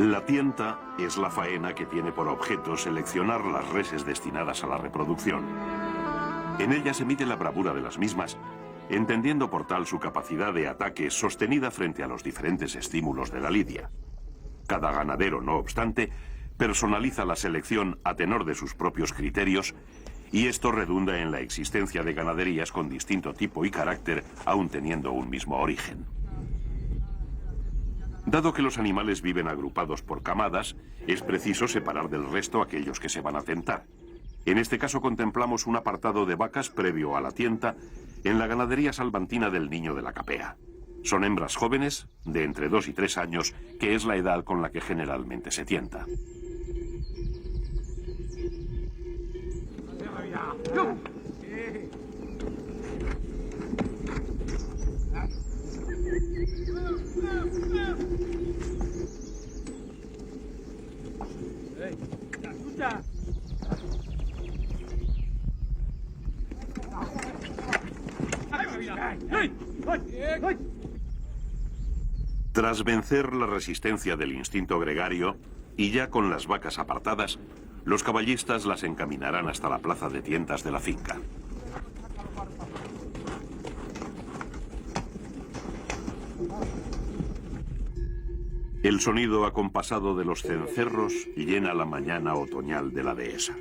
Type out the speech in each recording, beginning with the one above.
La tienta es la faena que tiene por objeto seleccionar las reses destinadas a la reproducción. En ella se mide la bravura de las mismas, entendiendo por tal su capacidad de ataque sostenida frente a los diferentes estímulos de la lidia. Cada ganadero, no obstante, personaliza la selección a tenor de sus propios criterios, y esto redunda en la existencia de ganaderías con distinto tipo y carácter, aun teniendo un mismo origen. Dado que los animales viven agrupados por camadas, es preciso separar del resto aquellos que se van a tentar. En este caso contemplamos un apartado de vacas previo a la tienta en la ganadería salmantina del Niño de la Capea. Son hembras jóvenes, de entre 2 y 3 años, que es la edad con la que generalmente se tienta. Tras vencer la resistencia del instinto gregario, y ya con las vacas apartadas, los caballistas las encaminarán hasta la plaza de tientas de la finca. El sonido acompasado de los cencerros llena la mañana otoñal de la dehesa.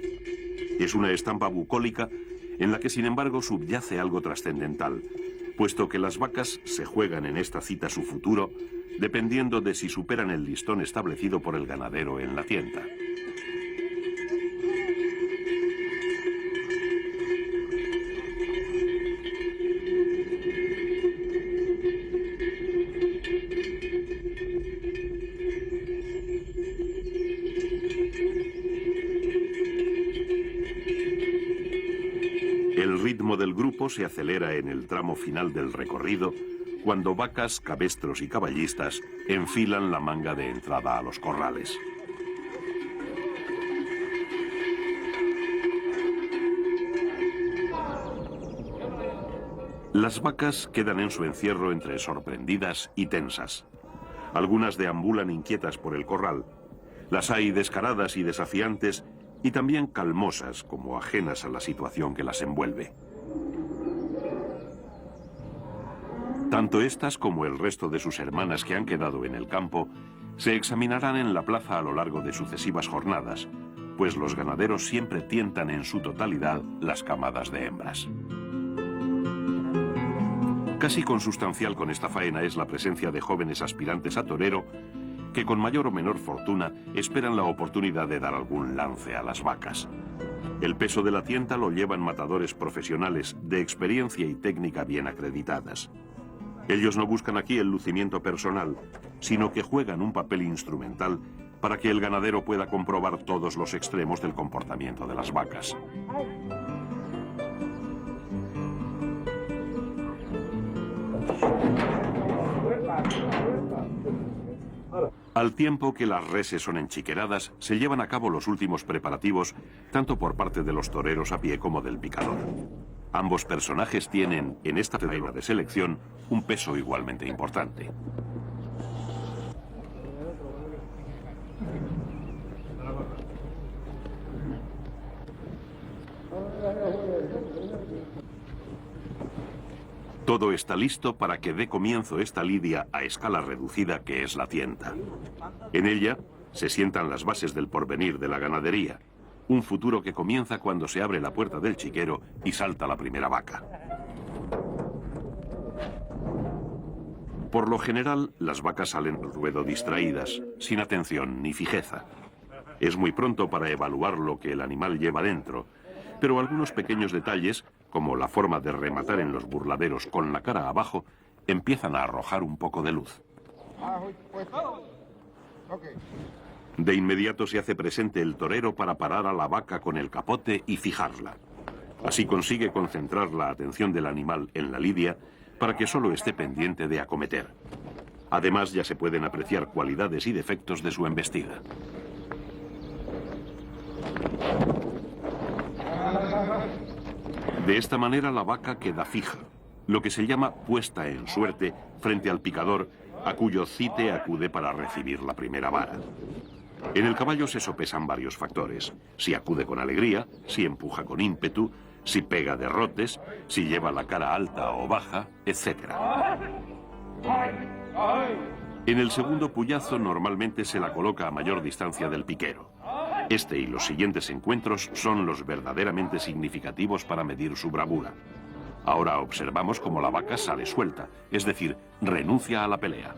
Es una estampa bucólica en la que, sin embargo, subyace algo trascendental, puesto que las vacas se juegan en esta cita su futuro, dependiendo de si superan el listón establecido por el ganadero en la tienda. El ritmo del grupo se acelera en el tramo final del recorrido, cuando vacas, cabestros y caballistas enfilan la manga de entrada a los corrales. Las vacas quedan en su encierro entre sorprendidas y tensas. Algunas deambulan inquietas por el corral. Las hay descaradas y desafiantes, y también calmosas, como ajenas a la situación que las envuelve. Tanto estas como el resto de sus hermanas que han quedado en el campo se examinarán en la plaza a lo largo de sucesivas jornadas, pues los ganaderos siempre tientan en su totalidad las camadas de hembras. Casi consustancial con esta faena es la presencia de jóvenes aspirantes a torero que con mayor o menor fortuna esperan la oportunidad de dar algún lance a las vacas. El peso de la tienta lo llevan matadores profesionales de experiencia y técnica bien acreditadas. Ellos no buscan aquí el lucimiento personal, sino que juegan un papel instrumental para que el ganadero pueda comprobar todos los extremos del comportamiento de las vacas. Al tiempo que las reses son enchiqueradas, se llevan a cabo los últimos preparativos, tanto por parte de los toreros a pie como del picador. Ambos personajes tienen, en esta faena de selección, un peso igualmente importante. Todo está listo para que dé comienzo esta lidia a escala reducida que es la tienta. En ella se sientan las bases del porvenir de la ganadería, un futuro que comienza cuando se abre la puerta del chiquero y salta la primera vaca. Por lo general, las vacas salen al ruedo distraídas, sin atención ni fijeza. Es muy pronto para evaluar lo que el animal lleva dentro, pero algunos pequeños detalles, como la forma de rematar en los burladeros con la cara abajo, empiezan a arrojar un poco de luz. De inmediato se hace presente el torero para parar a la vaca con el capote y fijarla. Así consigue concentrar la atención del animal en la lidia para que solo esté pendiente de acometer. Además, ya se pueden apreciar cualidades y defectos de su embestida. De esta manera la vaca queda fija, lo que se llama puesta en suerte frente al picador, a cuyo cite acude para recibir la primera vara. En el caballo se sopesan varios factores: si acude con alegría, si empuja con ímpetu, si pega derrotes, si lleva la cara alta o baja, etc. En el segundo puyazo normalmente se la coloca a mayor distancia del piquero. Este y los siguientes encuentros son los verdaderamente significativos para medir su bravura. Ahora observamos cómo la vaca sale suelta, es decir, renuncia a la pelea.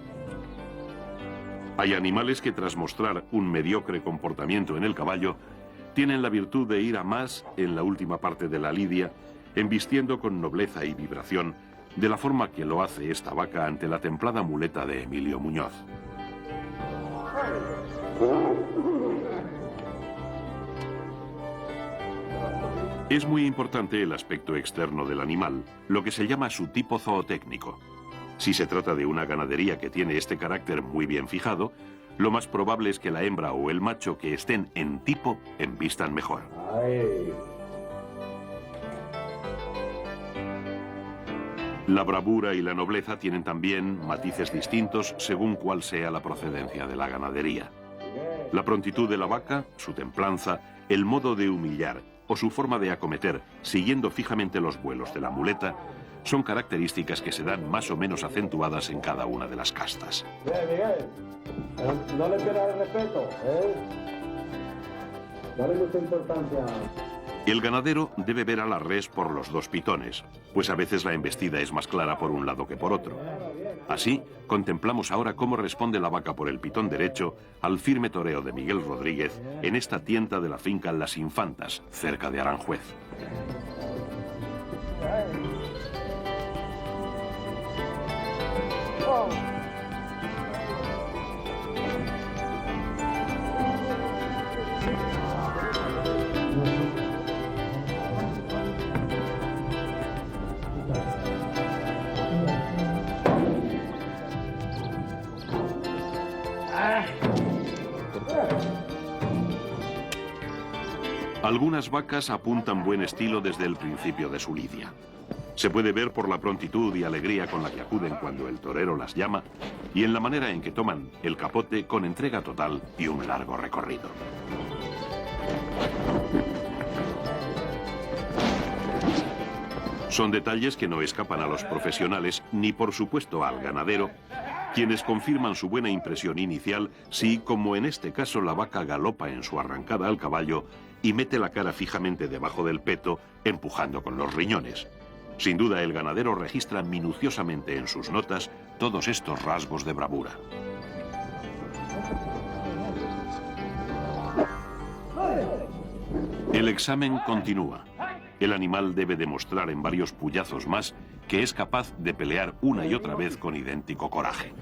Hay animales que, tras mostrar un mediocre comportamiento en el caballo, tienen la virtud de ir a más en la última parte de la lidia, embistiendo con nobleza y vibración, de la forma que lo hace esta vaca ante la templada muleta de Emilio Muñoz. Es muy importante el aspecto externo del animal, lo que se llama su tipo zootécnico. Si se trata de una ganadería que tiene este carácter muy bien fijado, lo más probable es que la hembra o el macho que estén en tipo embistan mejor. La bravura y la nobleza tienen también matices distintos según cuál sea la procedencia de la ganadería. La prontitud de la vaca, su templanza, el modo de humillar o su forma de acometer, siguiendo fijamente los vuelos de la muleta, son características que se dan más o menos acentuadas en cada una de las castas. Miguel, no le pierdas el respeto, ¿eh? Dale mucha importancia. El ganadero debe ver a la res por los dos pitones, pues a veces la embestida es más clara por un lado que por otro. Así, contemplamos ahora cómo responde la vaca por el pitón derecho al firme toreo de Miguel Rodríguez en esta tienda de la finca Las Infantas, cerca de Aranjuez. Algunas vacas apuntan buen estilo desde el principio de su lidia. Se puede ver por la prontitud y alegría con la que acuden cuando el torero las llama y en la manera en que toman el capote con entrega total y un largo recorrido. Son detalles que no escapan a los profesionales ni por supuesto al ganadero, quienes confirman su buena impresión inicial si, como en este caso, la vaca galopa en su arrancada al caballo y mete la cara fijamente debajo del peto, empujando con los riñones. Sin duda, el ganadero registra minuciosamente en sus notas todos estos rasgos de bravura. El examen continúa. El animal debe demostrar en varios puyazos más que es capaz de pelear una y otra vez con idéntico coraje.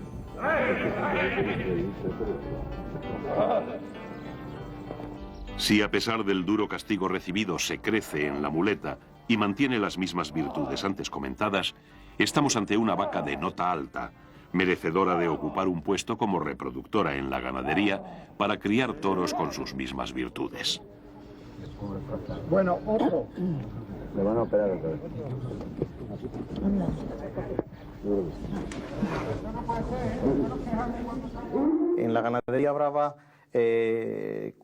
Si a pesar del duro castigo recibido se crece en la muleta y mantiene las mismas virtudes antes comentadas, estamos ante una vaca de nota alta, merecedora de ocupar un puesto como reproductora en la ganadería para criar toros con sus mismas virtudes. Bueno, otro. Le van a operar otra vez. En la ganadería brava,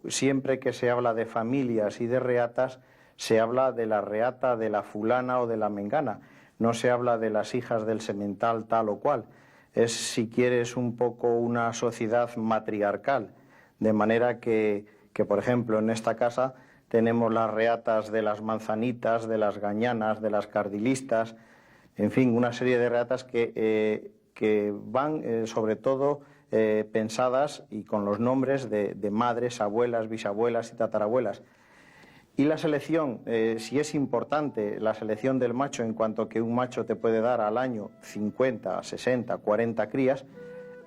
siempre que se habla de familias y de reatas, se habla de la reata de la fulana o de la mengana. No se habla de las hijas del semental tal o cual. Es, si quieres, un poco una sociedad matriarcal. De manera que por ejemplo, en esta casa tenemos las reatas de las manzanitas, de las gañanas, de las cardilistas, en fin, una serie de reatas que van sobre todo pensadas y con los nombres de madres, abuelas, bisabuelas y tatarabuelas. Y la selección, si es importante la selección del macho, en cuanto que un macho te puede dar al año 50, 60, 40 crías,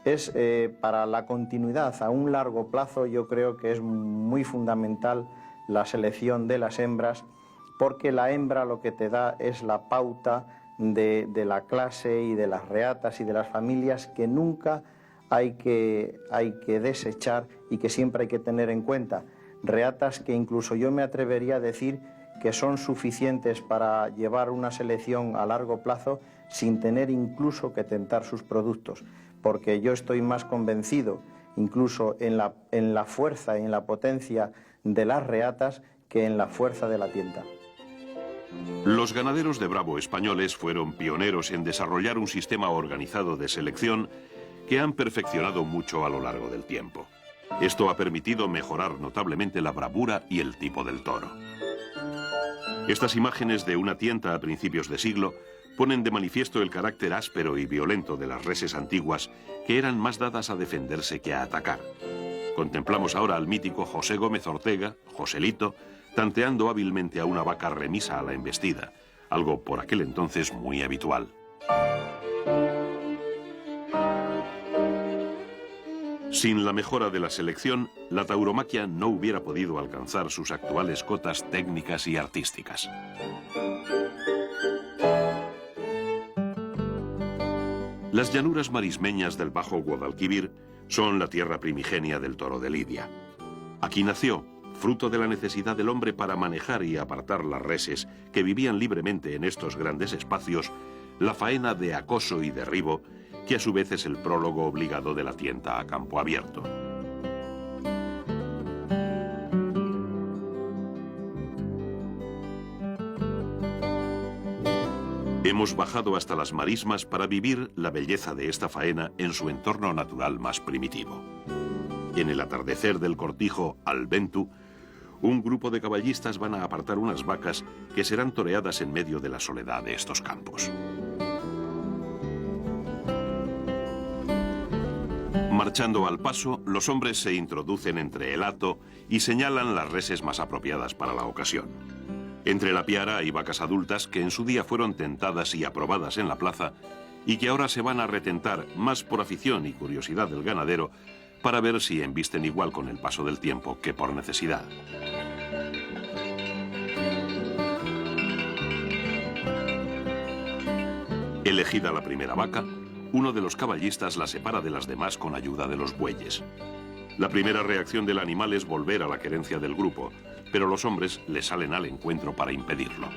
es para la continuidad a un largo plazo. Yo creo que es muy fundamental la selección de las hembras, porque la hembra lo que te da es la pauta de la clase y de las reatas y de las familias que nunca hay que desechar y que siempre hay que tener en cuenta. Reatas que incluso yo me atrevería a decir que son suficientes para llevar una selección a largo plazo sin tener incluso que tentar sus productos, porque yo estoy más convencido incluso en la fuerza y en la potencia de las reatas que en la fuerza de la tienta. Los ganaderos de Bravo españoles fueron pioneros en desarrollar un sistema organizado de selección que han perfeccionado mucho a lo largo del tiempo. Esto ha permitido mejorar notablemente la bravura y el tipo del toro. Estas imágenes de una tienta a principios de siglo ponen de manifiesto el carácter áspero y violento de las reses antiguas, que eran más dadas a defenderse que a atacar. Contemplamos ahora al mítico José Gómez Ortega, Joselito, tanteando hábilmente a una vaca remisa a la embestida, algo por aquel entonces muy habitual. Sin la mejora de la selección, la tauromaquia no hubiera podido alcanzar sus actuales cotas técnicas y artísticas. Las llanuras marismeñas del Bajo Guadalquivir son la tierra primigenia del toro de Lidia. Aquí nació, fruto de la necesidad del hombre para manejar y apartar las reses que vivían libremente en estos grandes espacios, la faena de acoso y derribo, que a su vez es el prólogo obligado de la tienta a campo abierto. Hemos bajado hasta las marismas para vivir la belleza de esta faena en su entorno natural más primitivo. En el atardecer del cortijo al Ventu, un grupo de caballistas van a apartar unas vacas que serán toreadas en medio de la soledad de estos campos. Marchando al paso, los hombres se introducen entre el hato y señalan las reses más apropiadas para la ocasión. Entre la piara hay vacas adultas que en su día fueron tentadas y aprobadas en la plaza y que ahora se van a retentar más por afición y curiosidad del ganadero para ver si embisten igual con el paso del tiempo que por necesidad. Elegida la primera vaca, uno de los caballistas la separa de las demás con ayuda de los bueyes. La primera reacción del animal es volver a la querencia del grupo, pero los hombres le salen al encuentro para impedirlo.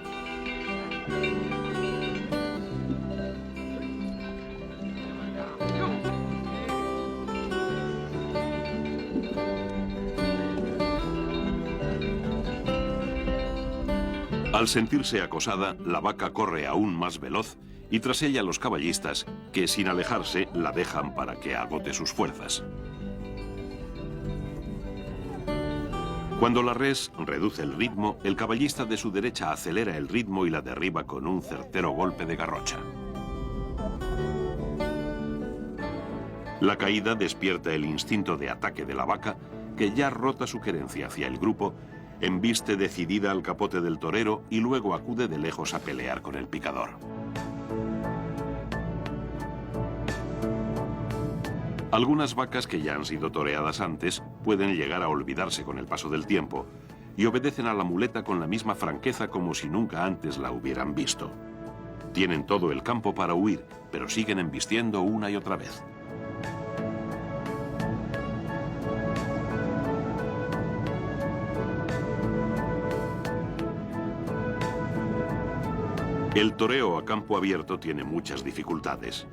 Al sentirse acosada, la vaca corre aún más veloz y tras ella los caballistas, que sin alejarse la dejan para que agote sus fuerzas. Cuando la res reduce el ritmo, el caballista de su derecha acelera el ritmo y la derriba con un certero golpe de garrocha. La caída despierta el instinto de ataque de la vaca, que ya rota su querencia hacia el grupo, embiste decidida al capote del torero y luego acude de lejos a pelear con el picador. Algunas vacas que ya han sido toreadas antes pueden llegar a olvidarse con el paso del tiempo y obedecen a la muleta con la misma franqueza como si nunca antes la hubieran visto. Tienen todo el campo para huir, pero siguen embistiendo una y otra vez. El toreo a campo abierto tiene muchas dificultades.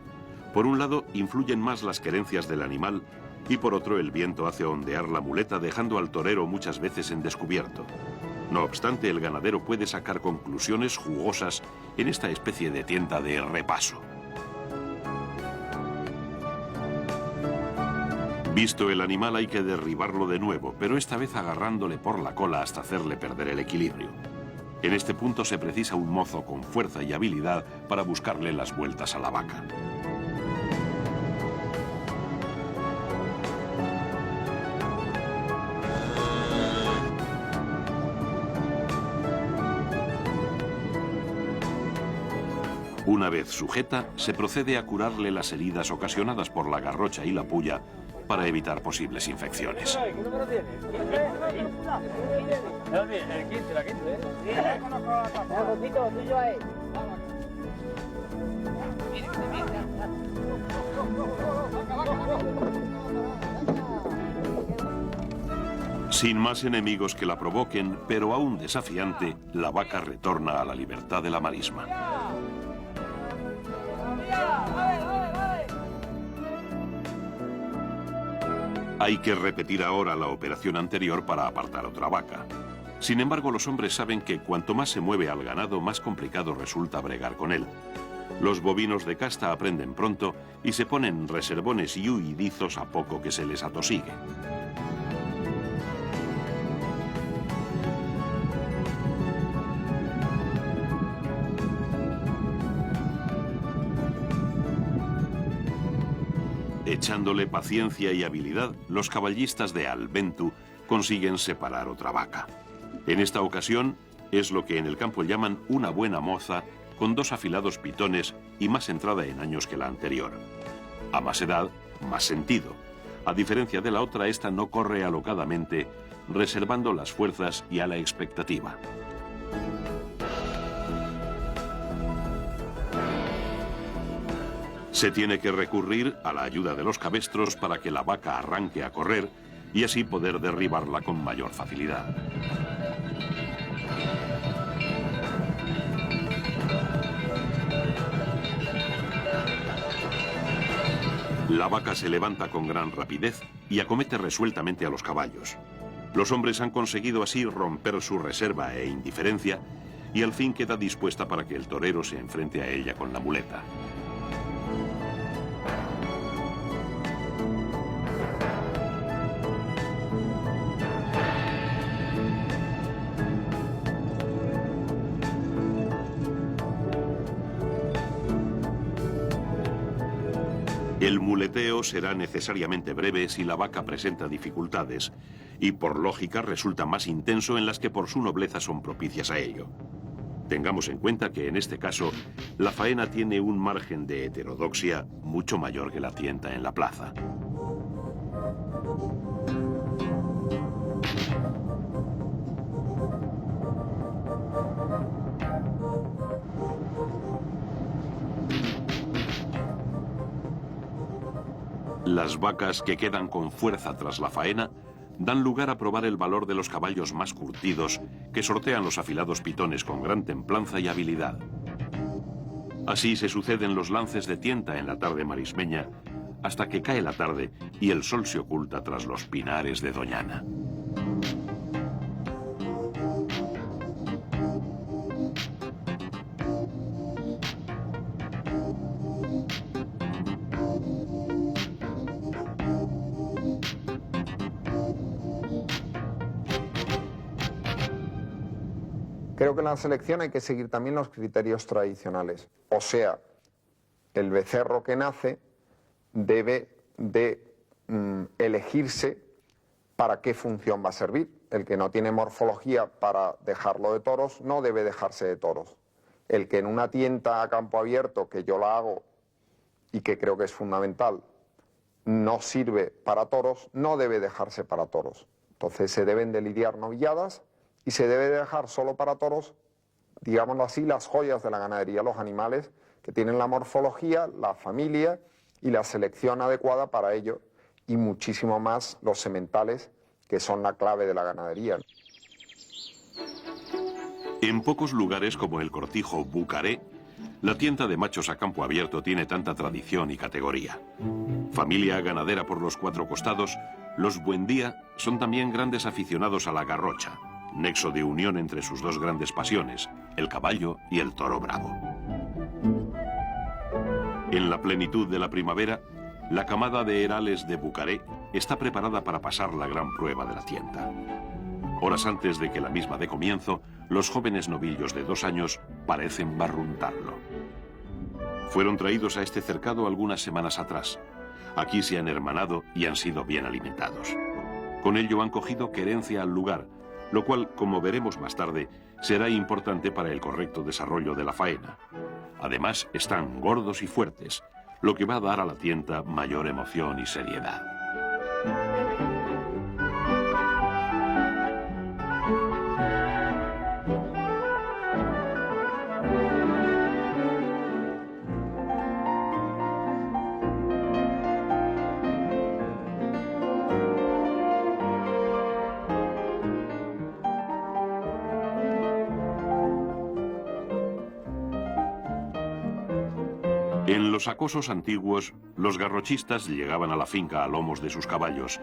Por un lado, influyen más las querencias del animal y por otro, el viento hace ondear la muleta dejando al torero muchas veces en descubierto. No obstante, el ganadero puede sacar conclusiones jugosas en esta especie de tienta de repaso. Visto el animal hay que derribarlo de nuevo, pero esta vez agarrándole por la cola hasta hacerle perder el equilibrio. En este punto se precisa un mozo con fuerza y habilidad para buscarle las vueltas a la vaca. Una vez sujeta, se procede a curarle las heridas ocasionadas por la garrocha y la puya para evitar posibles infecciones. ¿Qué número tiene? El 15, la 15, ¿eh? Sí, conozco a la Rosito, tuyo ahí. Sin más enemigos que la provoquen, pero aún desafiante, la vaca retorna a la libertad de la marisma. Hay que repetir ahora la operación anterior para apartar otra vaca. Sin embargo, los hombres saben que cuanto más se mueve al ganado, más complicado resulta bregar con él. Los bovinos de casta aprenden pronto y se ponen reservones y huidizos a poco que se les atosigue. Echándole paciencia y habilidad, los caballistas de Albentu consiguen separar otra vaca. En esta ocasión es lo que en el campo llaman una buena moza, con 2 afilados pitones y más entrada en años que la anterior. A más edad, más sentido. A diferencia de la otra, esta no corre alocadamente, reservando las fuerzas y a la expectativa. Se tiene que recurrir a la ayuda de los cabestros para que la vaca arranque a correr y así poder derribarla con mayor facilidad. La vaca se levanta con gran rapidez y acomete resueltamente a los caballos. Los hombres han conseguido así romper su reserva e indiferencia y al fin queda dispuesta para que el torero se enfrente a ella con la muleta. El muleteo será necesariamente breve si la vaca presenta dificultades y por lógica resulta más intenso en las que por su nobleza son propicias a ello. Tengamos en cuenta que en este caso la faena tiene un margen de heterodoxia mucho mayor que la tienta en la plaza. Las vacas que quedan con fuerza tras la faena dan lugar a probar el valor de los caballos más curtidos que sortean los afilados pitones con gran templanza y habilidad. Así se suceden los lances de tienta en la tarde marismeña hasta que cae la tarde y el sol se oculta tras los pinares de Doñana. Creo que en la selección hay que seguir también los criterios tradicionales. O sea, el becerro que nace debe de elegirse para qué función va a servir. El que no tiene morfología para dejarlo de toros no debe dejarse de toros. El que en una tienta a campo abierto, que yo la hago y que creo que es fundamental, no sirve para toros, no debe dejarse para toros. Entonces se deben de lidiar novilladas y se debe dejar solo para toros, digámoslo así, las joyas de la ganadería, los animales que tienen la morfología, la familia y la selección adecuada para ello, y muchísimo más los sementales, que son la clave de la ganadería. En pocos lugares como el cortijo Bucaré, la tienda de machos a campo abierto tiene tanta tradición y categoría. Familia ganadera por los 4 costados, los Buendía son también grandes aficionados a la garrocha, nexo de unión entre sus 2 grandes pasiones, el caballo y el toro bravo. En la plenitud de la primavera, la camada de herales de Bucaré está preparada para pasar la gran prueba de la tienda. Horas antes de que la misma dé comienzo, los jóvenes novillos de 2 años parecen barruntarlo. Fueron traídos a este cercado algunas semanas atrás. Aquí se han hermanado y han sido bien alimentados. Con ello han cogido querencia al lugar, lo cual, como veremos más tarde, será importante para el correcto desarrollo de la faena. Además, están gordos y fuertes, lo que va a dar a la tienda mayor emoción y seriedad. En los acosos antiguos, los garrochistas llegaban a la finca a lomos de sus caballos,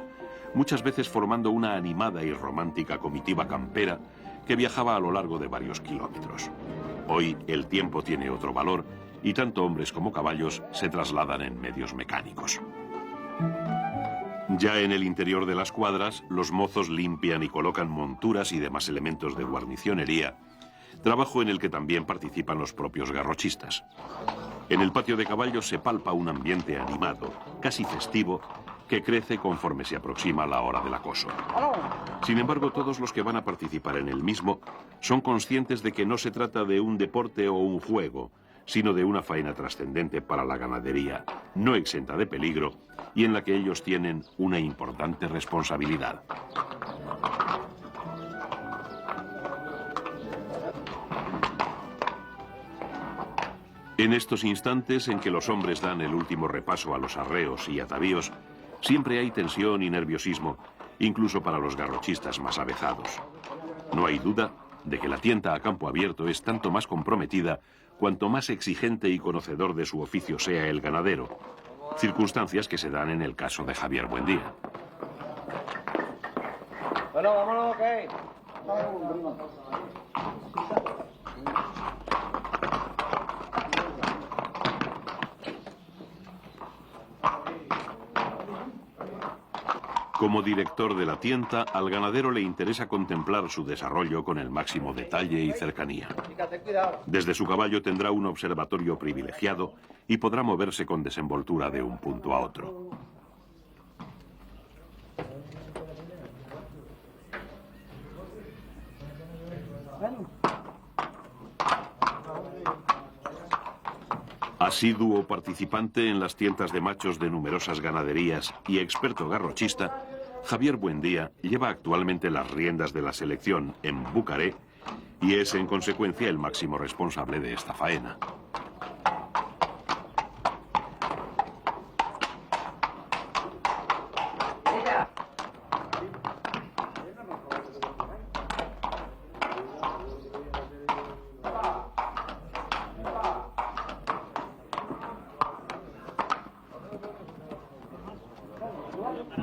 muchas veces formando una animada y romántica comitiva campera que viajaba a lo largo de varios kilómetros. Hoy el tiempo tiene otro valor y tanto hombres como caballos se trasladan en medios mecánicos. Ya en el interior de las cuadras, los mozos limpian y colocan monturas y demás elementos de guarnicionería, trabajo en el que también participan los propios garrochistas. En el patio de caballos se palpa un ambiente animado, casi festivo, que crece conforme se aproxima la hora del acoso. Sin embargo, todos los que van a participar en el mismo son conscientes de que no se trata de un deporte o un juego, sino de una faena trascendente para la ganadería, no exenta de peligro y en la que ellos tienen una importante responsabilidad. En estos instantes en que los hombres dan el último repaso a los arreos y atavíos, siempre hay tensión y nerviosismo, incluso para los garrochistas más avezados. No hay duda de que la tienta a campo abierto es tanto más comprometida cuanto más exigente y conocedor de su oficio sea el ganadero, circunstancias que se dan en el caso de Javier Buendía. Bueno, vámonos, ¿qué? Como director de la tienda, al ganadero le interesa contemplar su desarrollo con el máximo detalle y cercanía. Desde su caballo tendrá un observatorio privilegiado y podrá moverse con desenvoltura de un punto a otro. Asiduo participante en las tientas de machos de numerosas ganaderías y experto garrochista, Javier Buendía lleva actualmente las riendas de la selección en Bucaré y es en consecuencia el máximo responsable de esta faena.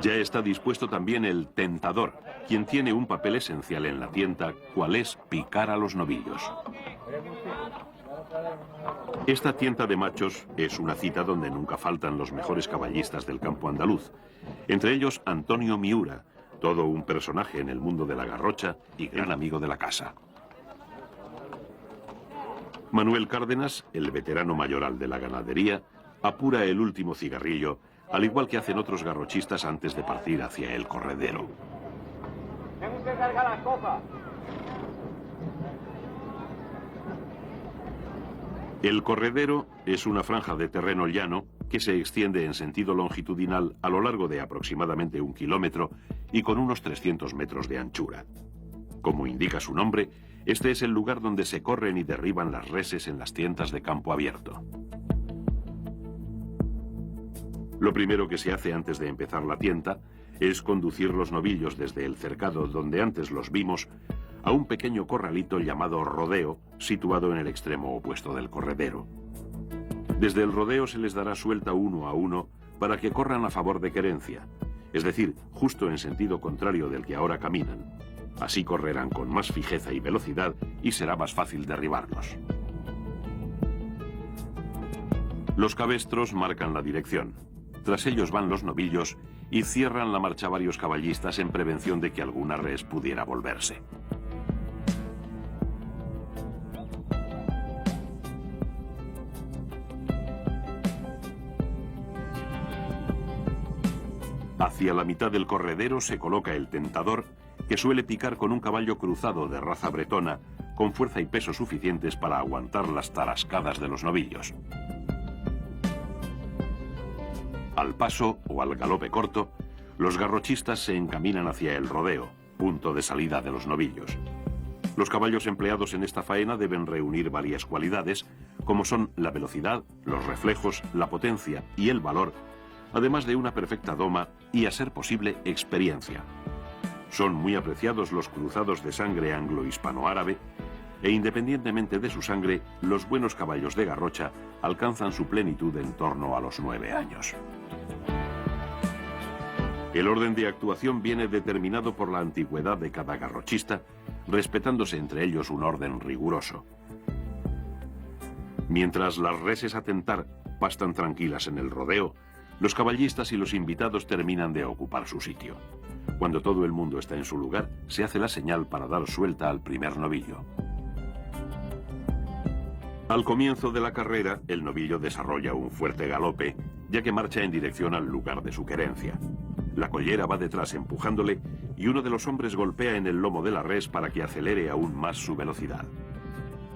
Ya está dispuesto también el tentador, quien tiene un papel esencial en la tienda, cual es picar a los novillos. Esta tienda de machos es una cita donde nunca faltan los mejores caballistas del campo andaluz, entre ellos Antonio Miura, todo un personaje en el mundo de la garrocha y gran amigo de la casa. Manuel Cárdenas, el veterano mayoral de la ganadería, apura el último cigarrillo, al igual que hacen otros garrochistas antes de partir hacia el corredero. Tengo que cargar las cosas. El corredero es una franja de terreno llano que se extiende en sentido longitudinal a lo largo de aproximadamente 1 kilómetro y con unos 300 metros de anchura. Como indica su nombre, este es el lugar donde se corren y derriban las reses en las tiendas de campo abierto. Lo primero que se hace antes de empezar la tienda es conducir los novillos desde el cercado donde antes los vimos a un pequeño corralito llamado rodeo, situado en el extremo opuesto del corredero. Desde el rodeo se les dará suelta uno a uno para que corran a favor de querencia, es decir, justo en sentido contrario del que ahora caminan. Así correrán con más fijeza y velocidad y será más fácil derribarlos. Los cabestros marcan la dirección. Tras ellos van los novillos y cierran la marcha varios caballistas en prevención de que alguna res pudiera volverse. Hacia la mitad del corredero se coloca el tentador, que suele picar con un caballo cruzado de raza bretona, con fuerza y peso suficientes para aguantar las tarascadas de los novillos. Al paso o al galope corto, los garrochistas se encaminan hacia el rodeo, punto de salida de los novillos. Los caballos empleados en esta faena deben reunir varias cualidades, como son la velocidad, los reflejos, la potencia y el valor, además de una perfecta doma y, a ser posible, experiencia. Son muy apreciados los cruzados de sangre anglo-hispano-árabe, e independientemente de su sangre, los buenos caballos de Garrocha alcanzan su plenitud en torno a los 9 años. El orden de actuación viene determinado por la antigüedad de cada garrochista, respetándose entre ellos un orden riguroso. Mientras las reses a tentar pastan tranquilas en el rodeo, los caballistas y los invitados terminan de ocupar su sitio. Cuando todo el mundo está en su lugar, se hace la señal para dar suelta al primer novillo. Al comienzo de la carrera, el novillo desarrolla un fuerte galope, ya que marcha en dirección al lugar de su querencia. La collera va detrás empujándole y uno de los hombres golpea en el lomo de la res para que acelere aún más su velocidad.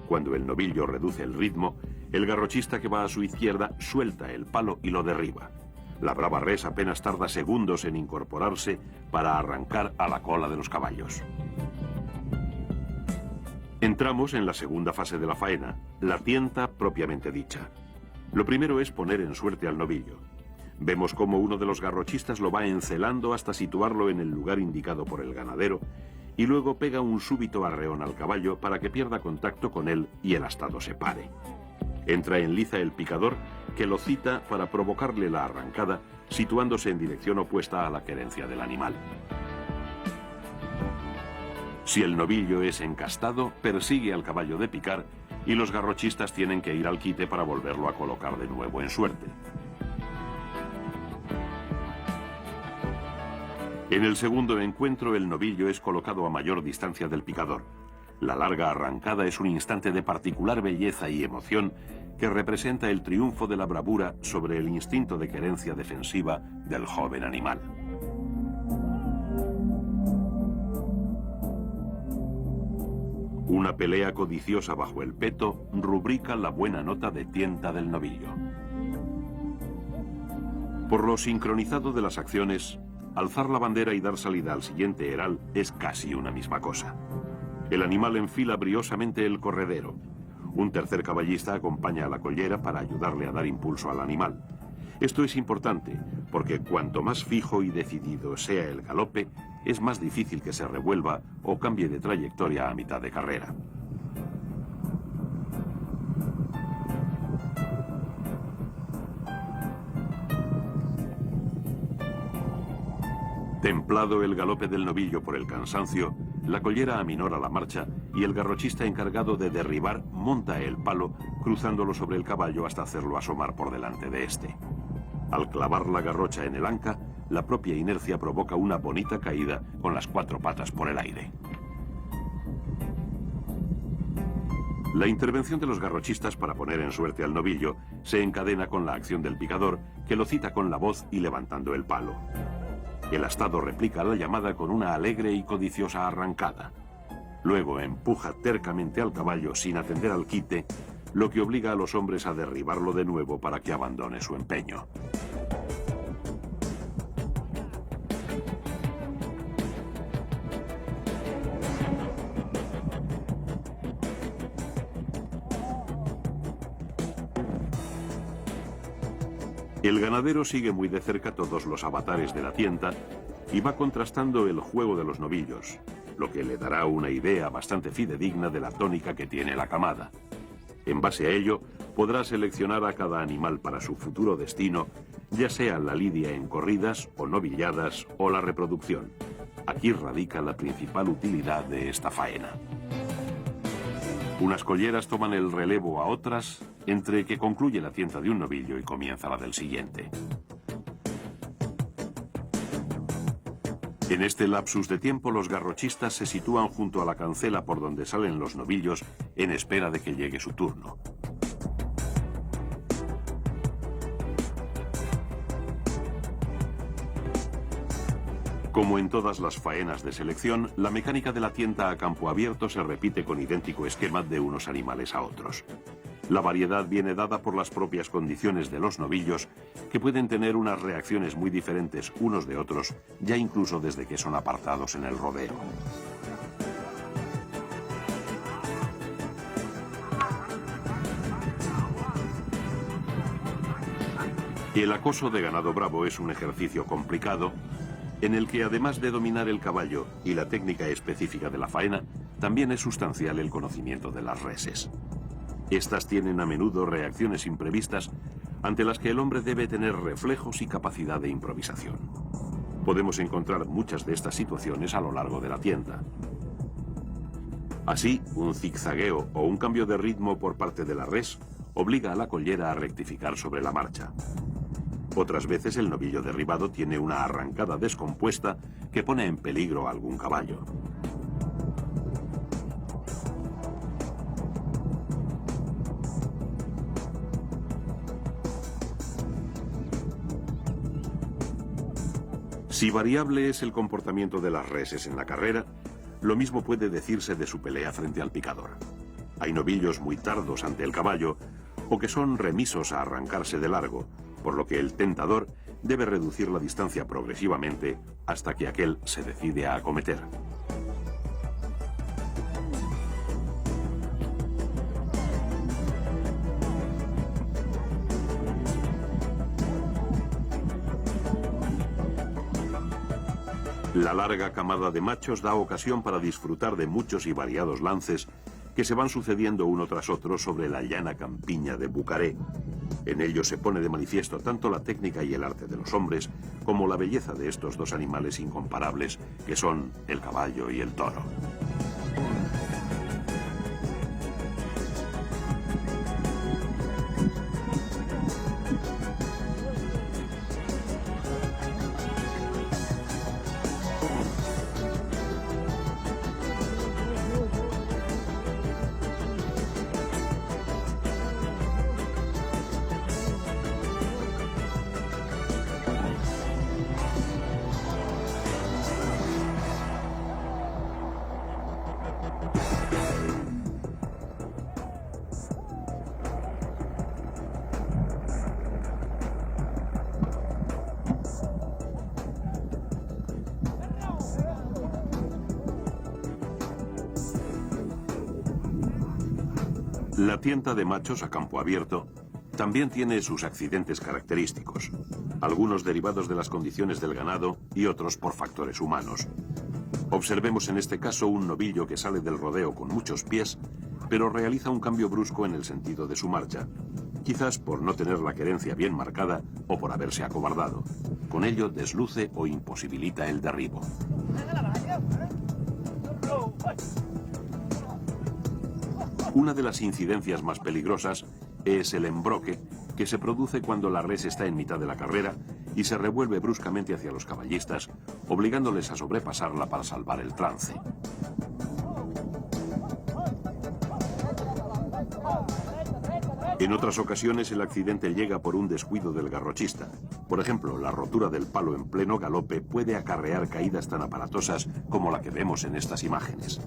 Cuando el novillo reduce el ritmo, el garrochista que va a su izquierda suelta el palo y lo derriba. La brava res apenas tarda segundos en incorporarse para arrancar a la cola de los caballos. Entramos en la segunda fase de la faena, la tienta propiamente dicha. Lo primero es poner en suerte al novillo. Vemos cómo uno de los garrochistas lo va encelando hasta situarlo en el lugar indicado por el ganadero y luego pega un súbito arreón al caballo para que pierda contacto con él y el astado se pare. Entra en liza el picador, que lo cita para provocarle la arrancada, situándose en dirección opuesta a la querencia del animal. Si el novillo es encastado, persigue al caballo de picar y los garrochistas tienen que ir al quite para volverlo a colocar de nuevo en suerte. En el segundo encuentro, el novillo es colocado a mayor distancia del picador. La larga arrancada es un instante de particular belleza y emoción que representa el triunfo de la bravura sobre el instinto de querencia defensiva del joven animal. Una pelea codiciosa bajo el peto rubrica la buena nota de tienta del novillo. Por lo sincronizado de las acciones, alzar la bandera y dar salida al siguiente heral es casi una misma cosa. El animal enfila briosamente el corredero. Un tercer caballista acompaña a la collera para ayudarle a dar impulso al animal. Esto es importante, porque cuanto más fijo y decidido sea el galope, es más difícil que se revuelva o cambie de trayectoria a mitad de carrera. Templado el galope del novillo por el cansancio, la collera aminora la marcha y el garrochista encargado de derribar monta el palo, cruzándolo sobre el caballo hasta hacerlo asomar por delante de este. Al clavar la garrocha en el anca, la propia inercia provoca una bonita caída con las 4 patas por el aire. La intervención de los garrochistas para poner en suerte al novillo se encadena con la acción del picador, que lo cita con la voz y levantando el palo. El astado replica la llamada con una alegre y codiciosa arrancada. Luego empuja tercamente al caballo sin atender al quite, lo que obliga a los hombres a derribarlo de nuevo para que abandone su empeño. El ganadero sigue muy de cerca todos los avatares de la tienta y va contrastando el juego de los novillos, lo que le dará una idea bastante fidedigna de la tónica que tiene la camada. En base a ello, podrá seleccionar a cada animal para su futuro destino, ya sea la lidia en corridas o novilladas o la reproducción. Aquí radica la principal utilidad de esta faena. Unas colleras toman el relevo a otras, entre que concluye la tienta de un novillo y comienza la del siguiente. En este lapsus de tiempo, los garrochistas se sitúan junto a la cancela por donde salen los novillos en espera de que llegue su turno. Como en todas las faenas de selección, la mecánica de la tienta a campo abierto se repite con idéntico esquema de unos animales a otros. La variedad viene dada por las propias condiciones de los novillos, que pueden tener unas reacciones muy diferentes unos de otros, ya incluso desde que son apartados en el rodeo. El acoso de ganado bravo es un ejercicio complicado, en el que además de dominar el caballo y la técnica específica de la faena, también es sustancial el conocimiento de las reses. Estas tienen a menudo reacciones imprevistas ante las que el hombre debe tener reflejos y capacidad de improvisación. Podemos encontrar muchas de estas situaciones a lo largo de la tienda. Así, un zigzagueo o un cambio de ritmo por parte de la res obliga a la collera a rectificar sobre la marcha. Otras veces el novillo derribado tiene una arrancada descompuesta que pone en peligro a algún caballo. Si variable es el comportamiento de las reses en la carrera, lo mismo puede decirse de su pelea frente al picador. Hay novillos muy tardos ante el caballo o que son remisos a arrancarse de largo, por lo que el tentador debe reducir la distancia progresivamente hasta que aquel se decide a acometer. La larga camada de machos da ocasión para disfrutar de muchos y variados lances que se van sucediendo uno tras otro sobre la llana campiña de Bucaré. En ello se pone de manifiesto tanto la técnica y el arte de los hombres como la belleza de estos dos animales incomparables que son el caballo y el toro. La tienda de machos a campo abierto también tiene sus accidentes característicos, algunos derivados de las condiciones del ganado y otros por factores humanos. Observemos en este caso un novillo que sale del rodeo con muchos pies, pero realiza un cambio brusco en el sentido de su marcha, quizás por no tener la querencia bien marcada o por haberse acobardado. Con ello desluce o imposibilita el derribo. Una de las incidencias más peligrosas es el embroque, que se produce cuando la res está en mitad de la carrera y se revuelve bruscamente hacia los caballistas, obligándoles a sobrepasarla para salvar el trance. En otras ocasiones el accidente llega por un descuido del garrochista. Por ejemplo, la rotura del palo en pleno galope puede acarrear caídas tan aparatosas como la que vemos en estas imágenes.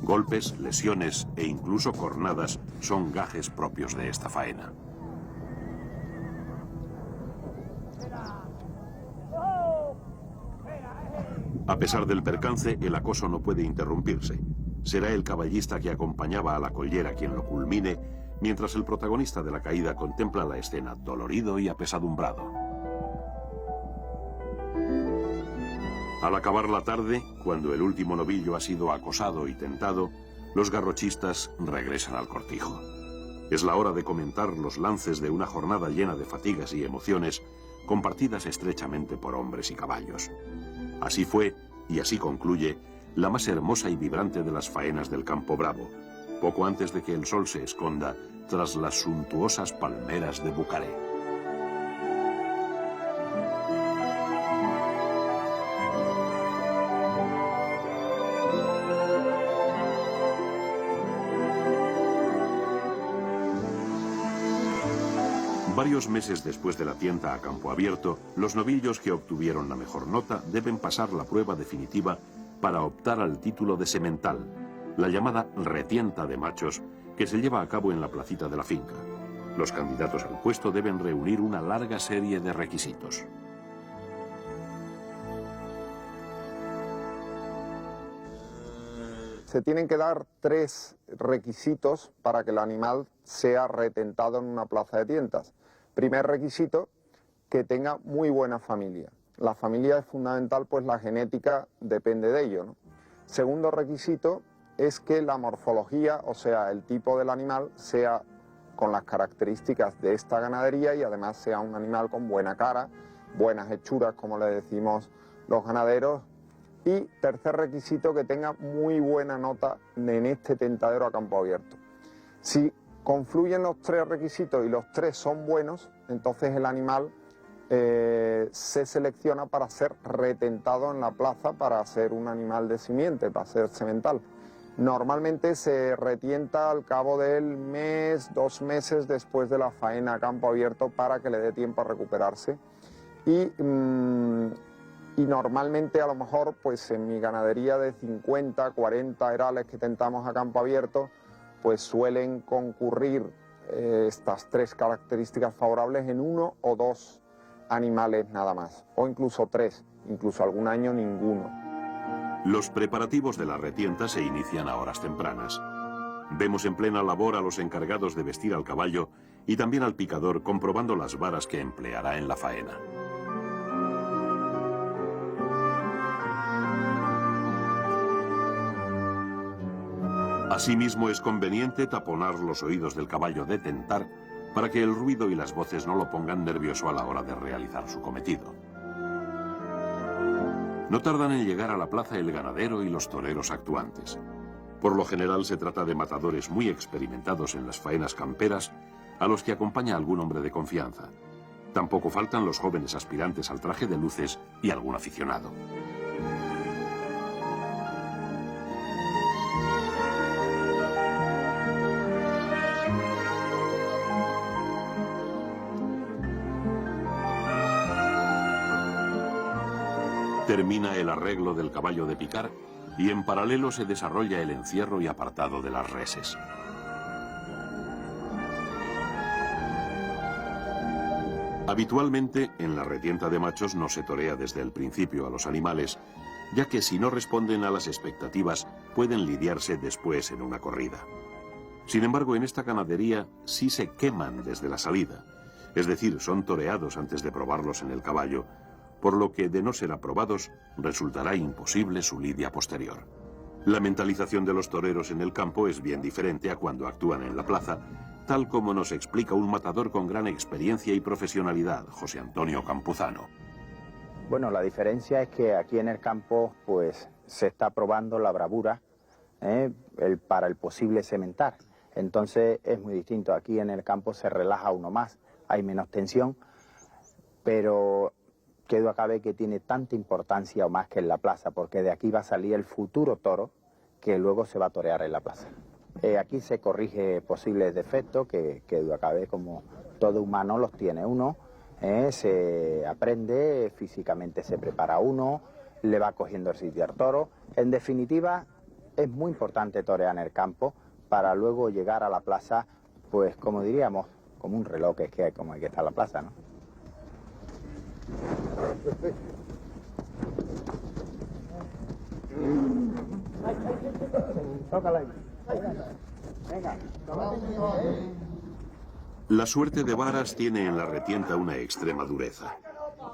Golpes, lesiones e incluso cornadas son gajes propios de esta faena. A pesar del percance, el acoso no puede interrumpirse. Será el caballista que acompañaba a la collera quien lo culmine, mientras el protagonista de la caída contempla la escena dolorido y apesadumbrado. Al acabar la tarde, cuando el último novillo ha sido acosado y tentado, los garrochistas regresan al cortijo. Es la hora de comentar los lances de una jornada llena de fatigas y emociones, compartidas estrechamente por hombres y caballos. Así fue, y así concluye, la más hermosa y vibrante de las faenas del Campo Bravo, poco antes de que el sol se esconda tras las suntuosas palmeras de Bucaré. Varios meses después de la tienda a campo abierto, los novillos que obtuvieron la mejor nota deben pasar la prueba definitiva para optar al título de semental, la llamada retienta de machos, que se lleva a cabo en la placita de la finca. Los candidatos al puesto deben reunir una larga serie de requisitos. Se tienen que dar 3 requisitos para que el animal sea retentado en una plaza de tientas. Primer requisito, que tenga muy buena familia. La familia es fundamental, pues la genética depende de ello, ¿no? Segundo requisito es que la morfología, o sea, el tipo del animal, sea con las características de esta ganadería y además sea un animal con buena cara, buenas hechuras, como le decimos los ganaderos. Y tercer requisito, que tenga muy buena nota en este tentadero a campo abierto. Si confluyen los tres requisitos y los tres son buenos, entonces el animal se selecciona para ser retentado en la plaza para ser un animal de simiente, para ser semental. Normalmente se retienta al cabo del mes, 2 meses después de la faena a campo abierto para que le dé tiempo a recuperarse. Y normalmente a lo mejor pues en mi ganadería de 50, 40 herales que tentamos a campo abierto, pues suelen concurrir estas tres características favorables en 1 o 2 animales nada más, o incluso 3, incluso algún año ninguno. Los preparativos de la retienta se inician a horas tempranas. Vemos en plena labor a los encargados de vestir al caballo y también al picador comprobando las varas que empleará en la faena. Asimismo, es conveniente taponar los oídos del caballo de tentar para que el ruido y las voces no lo pongan nervioso a la hora de realizar su cometido. No tardan en llegar a la plaza el ganadero y los toreros actuantes. Por lo general se trata de matadores muy experimentados en las faenas camperas, a los que acompaña algún hombre de confianza. Tampoco faltan los jóvenes aspirantes al traje de luces y algún aficionado. Termina el arreglo del caballo de picar y en paralelo se desarrolla el encierro y apartado de las reses. Habitualmente, en la retienta de machos no se torea desde el principio a los animales, ya que si no responden a las expectativas, pueden lidiarse después en una corrida. Sin embargo, en esta ganadería sí se queman desde la salida, es decir, son toreados antes de probarlos en el caballo, por lo que, de no ser aprobados, resultará imposible su lidia posterior. La mentalización de los toreros en el campo es bien diferente a cuando actúan en la plaza, tal como nos explica un matador con gran experiencia y profesionalidad, José Antonio Campuzano. Bueno, la diferencia es que aquí en el campo pues se está probando la bravura para el posible sementar. Entonces es muy distinto. Aquí en el campo se relaja uno más, hay menos tensión, pero que duda cabe que tiene tanta importancia o más que en la plaza, porque de aquí va a salir el futuro toro que luego se va a torear en la plaza. Aquí se corrige posibles defectos que duda cabe, como todo humano los tiene uno, se aprende, físicamente se prepara uno, le va cogiendo el sitio al toro. En definitiva, es muy importante torear en el campo para luego llegar a la plaza, pues como diríamos, como un reloj, que es que como hay que estar en la plaza, ¿no? La suerte de varas tiene en la retienta una extrema dureza.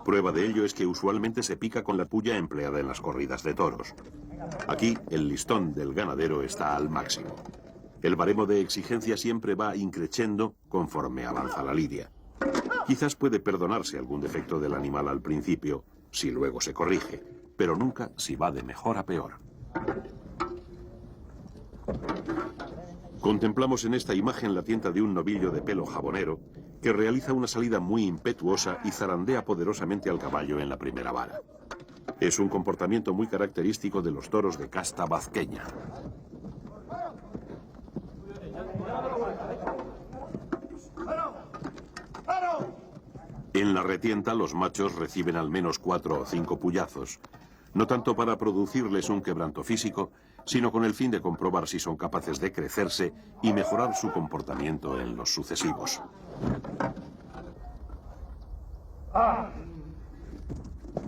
Prueba de ello es que usualmente se pica con la puya empleada en las corridas de toros. Aquí el listón del ganadero está al máximo. El baremo de exigencia siempre va increciendo conforme avanza la lidia. Quizás puede perdonarse algún defecto del animal al principio, si luego se corrige, pero nunca si va de mejor a peor. Contemplamos en esta imagen la tienta de un novillo de pelo jabonero que realiza una salida muy impetuosa y zarandea poderosamente al caballo en la primera vara. Es un comportamiento muy característico de los toros de casta vazqueña. En la retienta los machos reciben al menos 4 o 5 puyazos, no tanto para producirles un quebranto físico, sino con el fin de comprobar si son capaces de crecerse y mejorar su comportamiento en los sucesivos.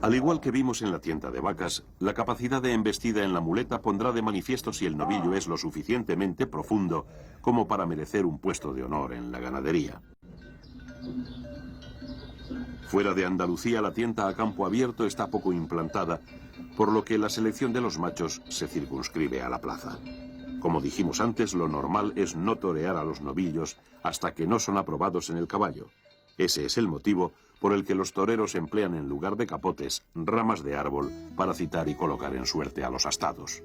Al igual que vimos en la tienda de vacas, la capacidad de embestida en la muleta pondrá de manifiesto si el novillo es lo suficientemente profundo como para merecer un puesto de honor en la ganadería. Fuera de Andalucía, la tienda a campo abierto está poco implantada, por lo que la selección de los machos se circunscribe a la plaza. Como dijimos antes, lo normal es no torear a los novillos hasta que no son aprobados en el caballo. Ese es el motivo por el que los toreros emplean en lugar de capotes ramas de árbol para citar y colocar en suerte a los astados.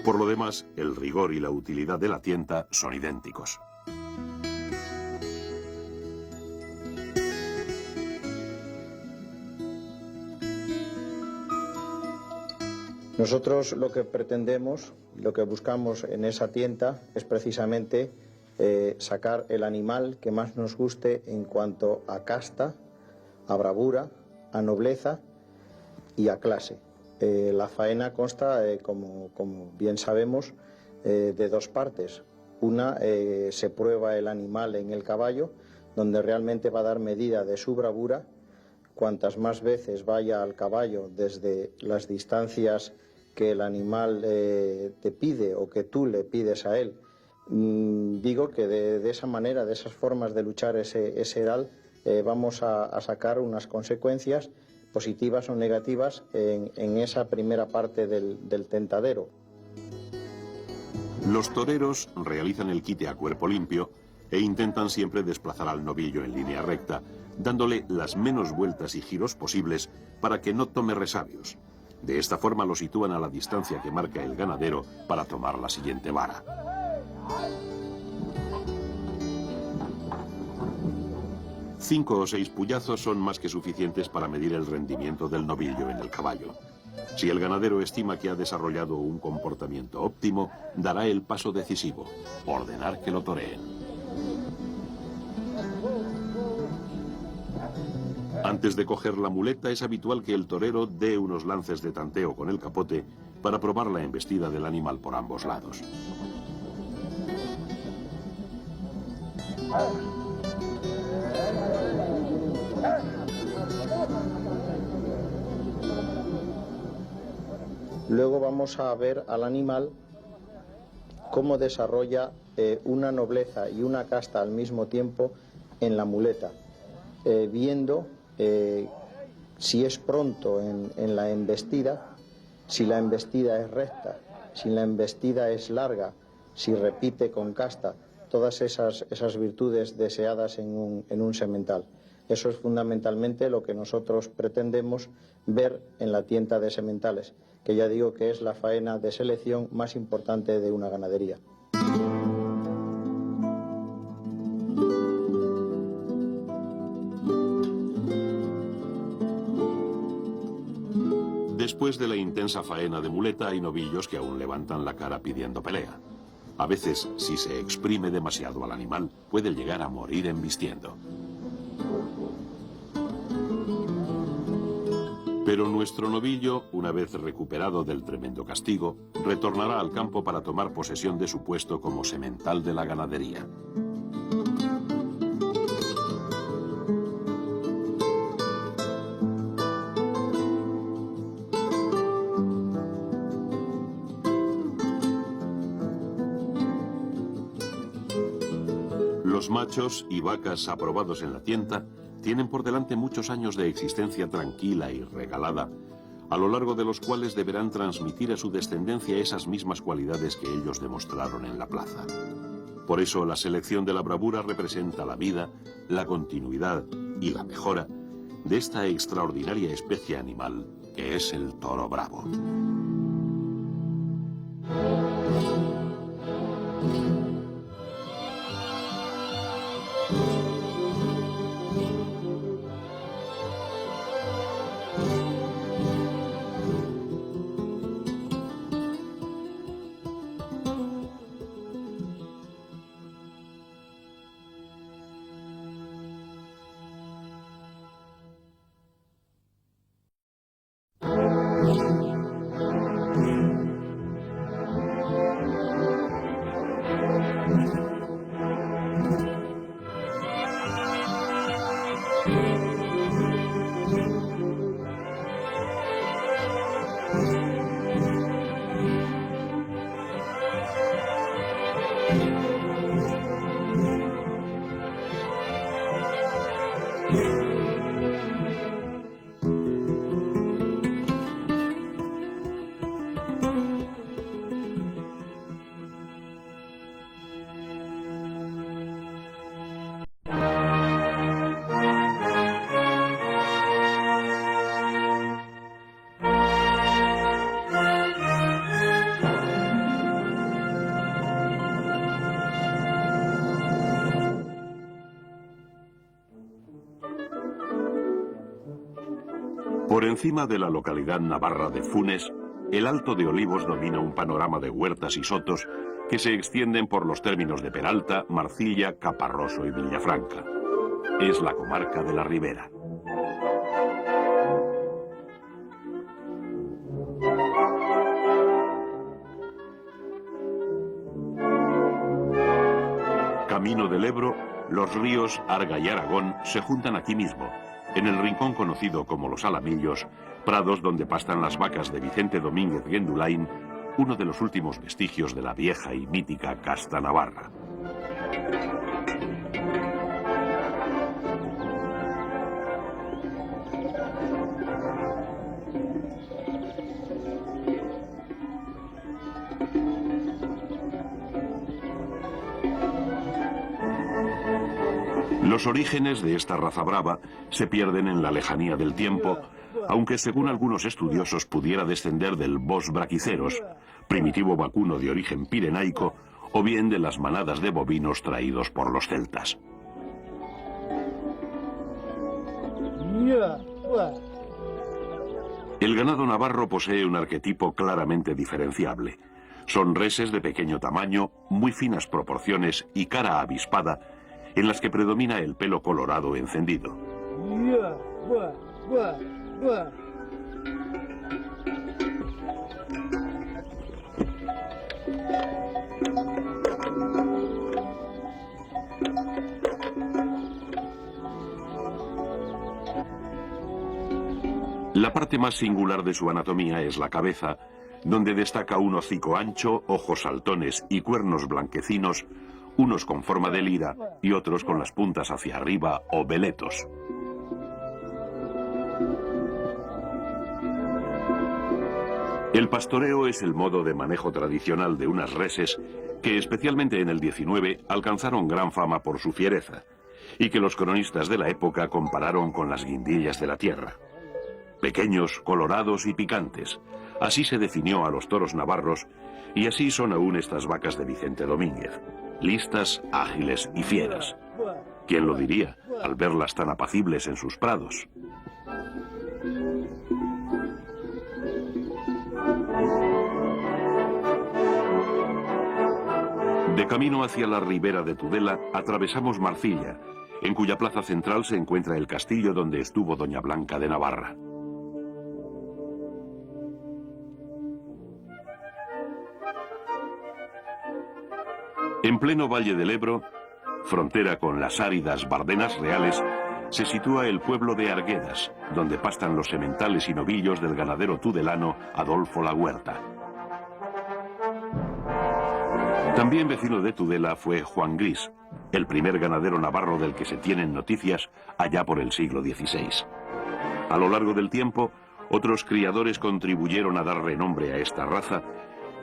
Por lo demás, el rigor y la utilidad de la tienta son idénticos. Nosotros lo que pretendemos, lo que buscamos en esa tienta es precisamente sacar el animal que más nos guste en cuanto a casta, a bravura, a nobleza y a clase. La faena consta, como bien sabemos, de dos partes. Una, se prueba el animal en el caballo, donde realmente va a dar medida de su bravura. Cuantas más veces vaya al caballo desde las distancias que el animal te pide o que tú le pides a él, digo que de esa manera, de esas formas de luchar ese heral, vamos a sacar unas consecuencias positivas o negativas en esa primera parte del tentadero. Los toreros realizan el quite a cuerpo limpio e intentan siempre desplazar al novillo en línea recta, dándole las menos vueltas y giros posibles para que no tome resabios. De esta forma lo sitúan a la distancia que marca el ganadero para tomar la siguiente vara. Cinco o 6 puyazos son más que suficientes para medir el rendimiento del novillo en el caballo. Si el ganadero estima que ha desarrollado un comportamiento óptimo, dará el paso decisivo: ordenar que lo toreen. Antes de coger la muleta es habitual que el torero dé unos lances de tanteo con el capote para probar la embestida del animal por ambos lados. Luego vamos a ver al animal cómo desarrolla una nobleza y una casta al mismo tiempo en la muleta, viendo si es pronto en la embestida, si la embestida es recta, si la embestida es larga, si repite con casta, todas esas virtudes deseadas en un semental. Eso es fundamentalmente lo que nosotros pretendemos ver en la tienta de sementales, que ya digo que es la faena de selección más importante de una ganadería. Después de la intensa faena de muleta hay novillos que aún levantan la cara pidiendo pelea. A veces, si se exprime demasiado al animal, puede llegar a morir embistiendo. Pero nuestro novillo, una vez recuperado del tremendo castigo, retornará al campo para tomar posesión de su puesto como semental de la ganadería. Los machos y vacas aprobados en la tienta tienen por delante muchos años de existencia tranquila y regalada, a lo largo de los cuales deberán transmitir a su descendencia esas mismas cualidades que ellos demostraron en la plaza. Por eso la selección de la bravura representa la vida, la continuidad y la mejora de esta extraordinaria especie animal que es el toro bravo. Por encima de la localidad navarra de Funes, el Alto de Olivos domina un panorama de huertas y sotos que se extienden por los términos de Peralta, Marcilla, Caparroso y Villafranca. Es la comarca de la Ribera. Camino del Ebro, los ríos Arga y Aragón se juntan aquí mismo, en el rincón conocido como Los Alamillos, prados donde pastan las vacas de Vicente Domínguez Gendulain, uno de los últimos vestigios de la vieja y mítica casta navarra. Los orígenes de esta raza brava se pierden en la lejanía del tiempo, aunque según algunos estudiosos pudiera descender del Bos braquiceros, primitivo vacuno de origen pirenaico, o bien de las manadas de bovinos traídos por los celtas. El ganado navarro posee un arquetipo claramente diferenciable. Son reses de pequeño tamaño, muy finas proporciones y cara avispada, en las que predomina el pelo colorado encendido. La parte más singular de su anatomía es la cabeza, donde destaca un hocico ancho, ojos saltones y cuernos blanquecinos, unos con forma de lira y otros con las puntas hacia arriba o veletos. El pastoreo es el modo de manejo tradicional de unas reses que, especialmente en el XIX, alcanzaron gran fama por su fiereza, y que los cronistas de la época compararon con las guindillas de la tierra. Pequeños, colorados y picantes, así se definió a los toros navarros, y así son aún estas vacas de Vicente Domínguez, listas, ágiles y fieras. ¿Quién lo diría, al verlas tan apacibles en sus prados? De camino hacia la ribera de Tudela, atravesamos Marcilla, en cuya plaza central se encuentra el castillo donde estuvo Doña Blanca de Navarra. En pleno valle del Ebro, frontera con las áridas Bardenas Reales, se sitúa el pueblo de Arguedas, donde pastan los sementales y novillos del ganadero tudelano Adolfo La Huerta. También vecino de Tudela fue Juan Gris, el primer ganadero navarro del que se tienen noticias allá por el siglo XVI. A lo largo del tiempo, otros criadores contribuyeron a dar renombre a esta raza.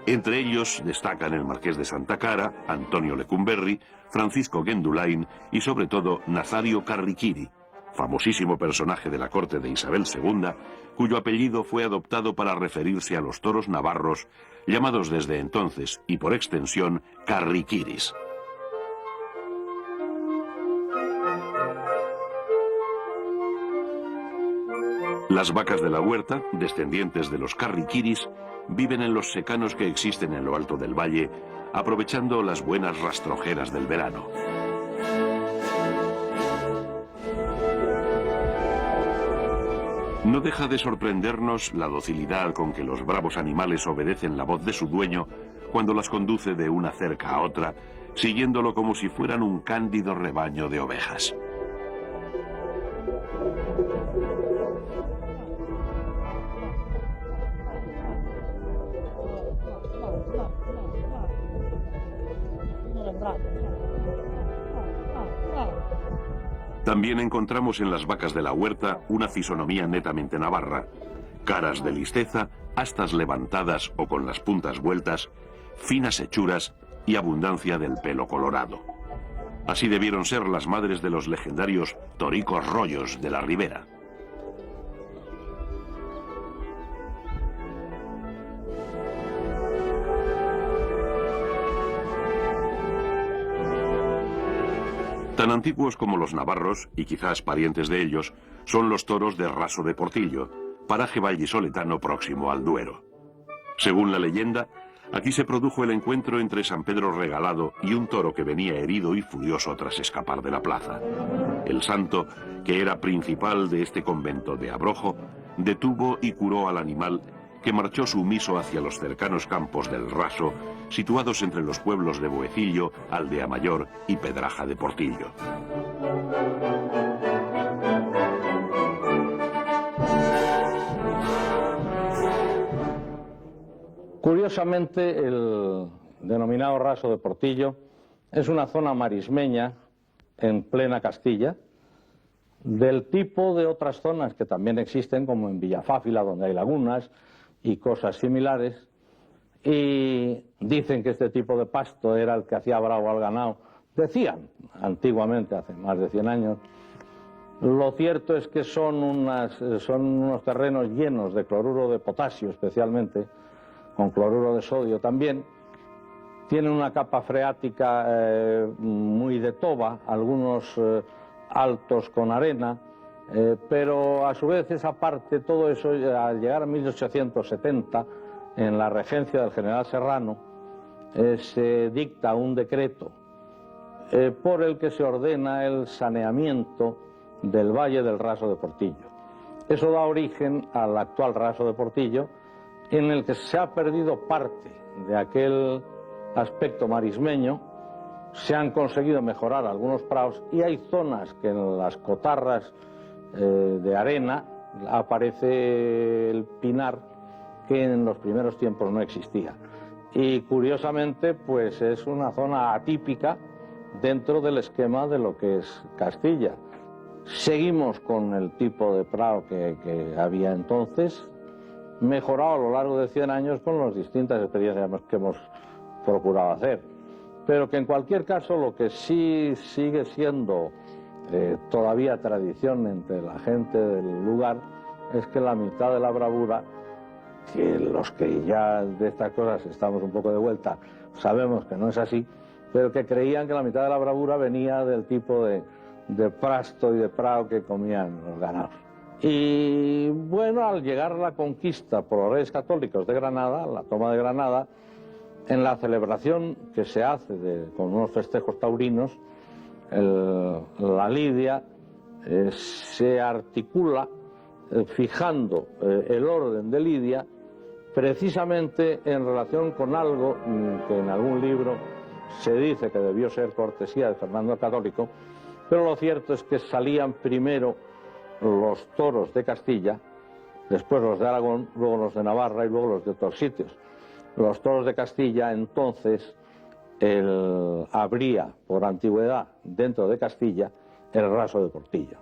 Entre ellos destacan el marqués de Santa Cara, Antonio Lecumberri, Francisco Gendulain y sobre todo Nazario Carriquiri, famosísimo personaje de la corte de Isabel II, cuyo apellido fue adoptado para referirse a los toros navarros, llamados desde entonces y por extensión Carriquiris. Las vacas de la huerta, descendientes de los Carriquiris, viven en los secanos que existen en lo alto del valle, aprovechando las buenas rastrojeras del verano. No deja de sorprendernos la docilidad con que los bravos animales obedecen la voz de su dueño cuando las conduce de una cerca a otra, siguiéndolo como si fueran un cándido rebaño de ovejas. También encontramos en las vacas de la huerta una fisonomía netamente navarra, caras de listeza, astas levantadas o con las puntas vueltas, finas hechuras y abundancia del pelo colorado. Así debieron ser las madres de los legendarios toricos rollos de la Ribera. Tan antiguos como los navarros, y quizás parientes de ellos, son los toros de Raso de Portillo, paraje vallisoletano próximo al Duero. Según la leyenda, aquí se produjo el encuentro entre San Pedro Regalado y un toro que venía herido y furioso tras escapar de la plaza. El santo, que era principal de este convento de Abrojo, detuvo y curó al animal, que marchó sumiso hacia los cercanos campos del Raso, situados entre los pueblos de Boecillo, Aldea Mayor y Pedraja de Portillo. Curiosamente, el denominado Raso de Portillo es una zona marismeña en plena Castilla, del tipo de otras zonas que también existen, como en Villafáfila, donde hay lagunas y cosas similares, y dicen que este tipo de pasto era el que hacía bravo al ganado. Decían antiguamente, hace más de 100 años. Lo cierto es que son unos terrenos llenos de cloruro de potasio, especialmente, con cloruro de sodio también. Tienen una capa freática muy de toba, algunos altos con arena, pero a su vez esa parte, todo eso, al llegar a 1870, en la regencia del general Serrano, se dicta un decreto por el que se ordena el saneamiento del valle del Raso de Portillo. Eso da origen al actual Raso de Portillo, en el que se ha perdido parte de aquel aspecto marismeño, se han conseguido mejorar algunos prados y hay zonas que en las cotarras de arena aparece el pinar que en los primeros tiempos no existía. Y curiosamente, pues es una zona atípica dentro del esquema de lo que es Castilla. Seguimos con el tipo de prado que había entonces, mejorado a lo largo de 100 años con las distintas experiencias que hemos procurado hacer. Pero que en cualquier caso lo que sí sigue siendo todavía tradición entre la gente del lugar es que la mitad de la bravura, que los que ya de estas cosas estamos un poco de vuelta sabemos que no es así, pero que creían que la mitad de la bravura venía del tipo de pasto y de prado que comían los ganados. Y bueno, al llegar la conquista por los reyes católicos de Granada, la toma de Granada, en la celebración que se hace con unos festejos taurinos, la lidia se articula fijando el orden de lidia precisamente en relación con algo que en algún libro se dice que debió ser cortesía de Fernando el Católico, pero lo cierto es que salían primero los toros de Castilla, después los de Aragón, luego los de Navarra y luego los de otros sitios. Los toros de Castilla, entonces, habría por antigüedad dentro de Castilla el Raso de Portillo.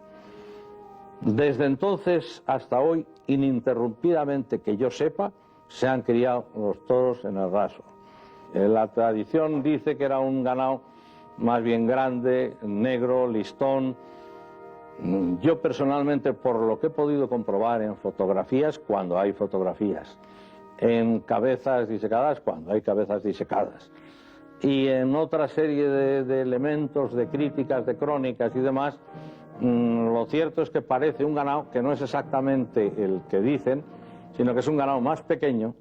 Desde entonces hasta hoy, ininterrumpidamente que yo sepa, se han criado los toros en el Raso. La tradición dice que era un ganado más bien grande, negro, listón. Yo personalmente, por lo que he podido comprobar en fotografías, cuando hay fotografías, en cabezas disecadas, cuando hay cabezas disecadas, y en otra serie de elementos, de críticas, de crónicas y demás, lo cierto es que parece un ganado que no es exactamente el que dicen, sino que es un ganado más pequeño,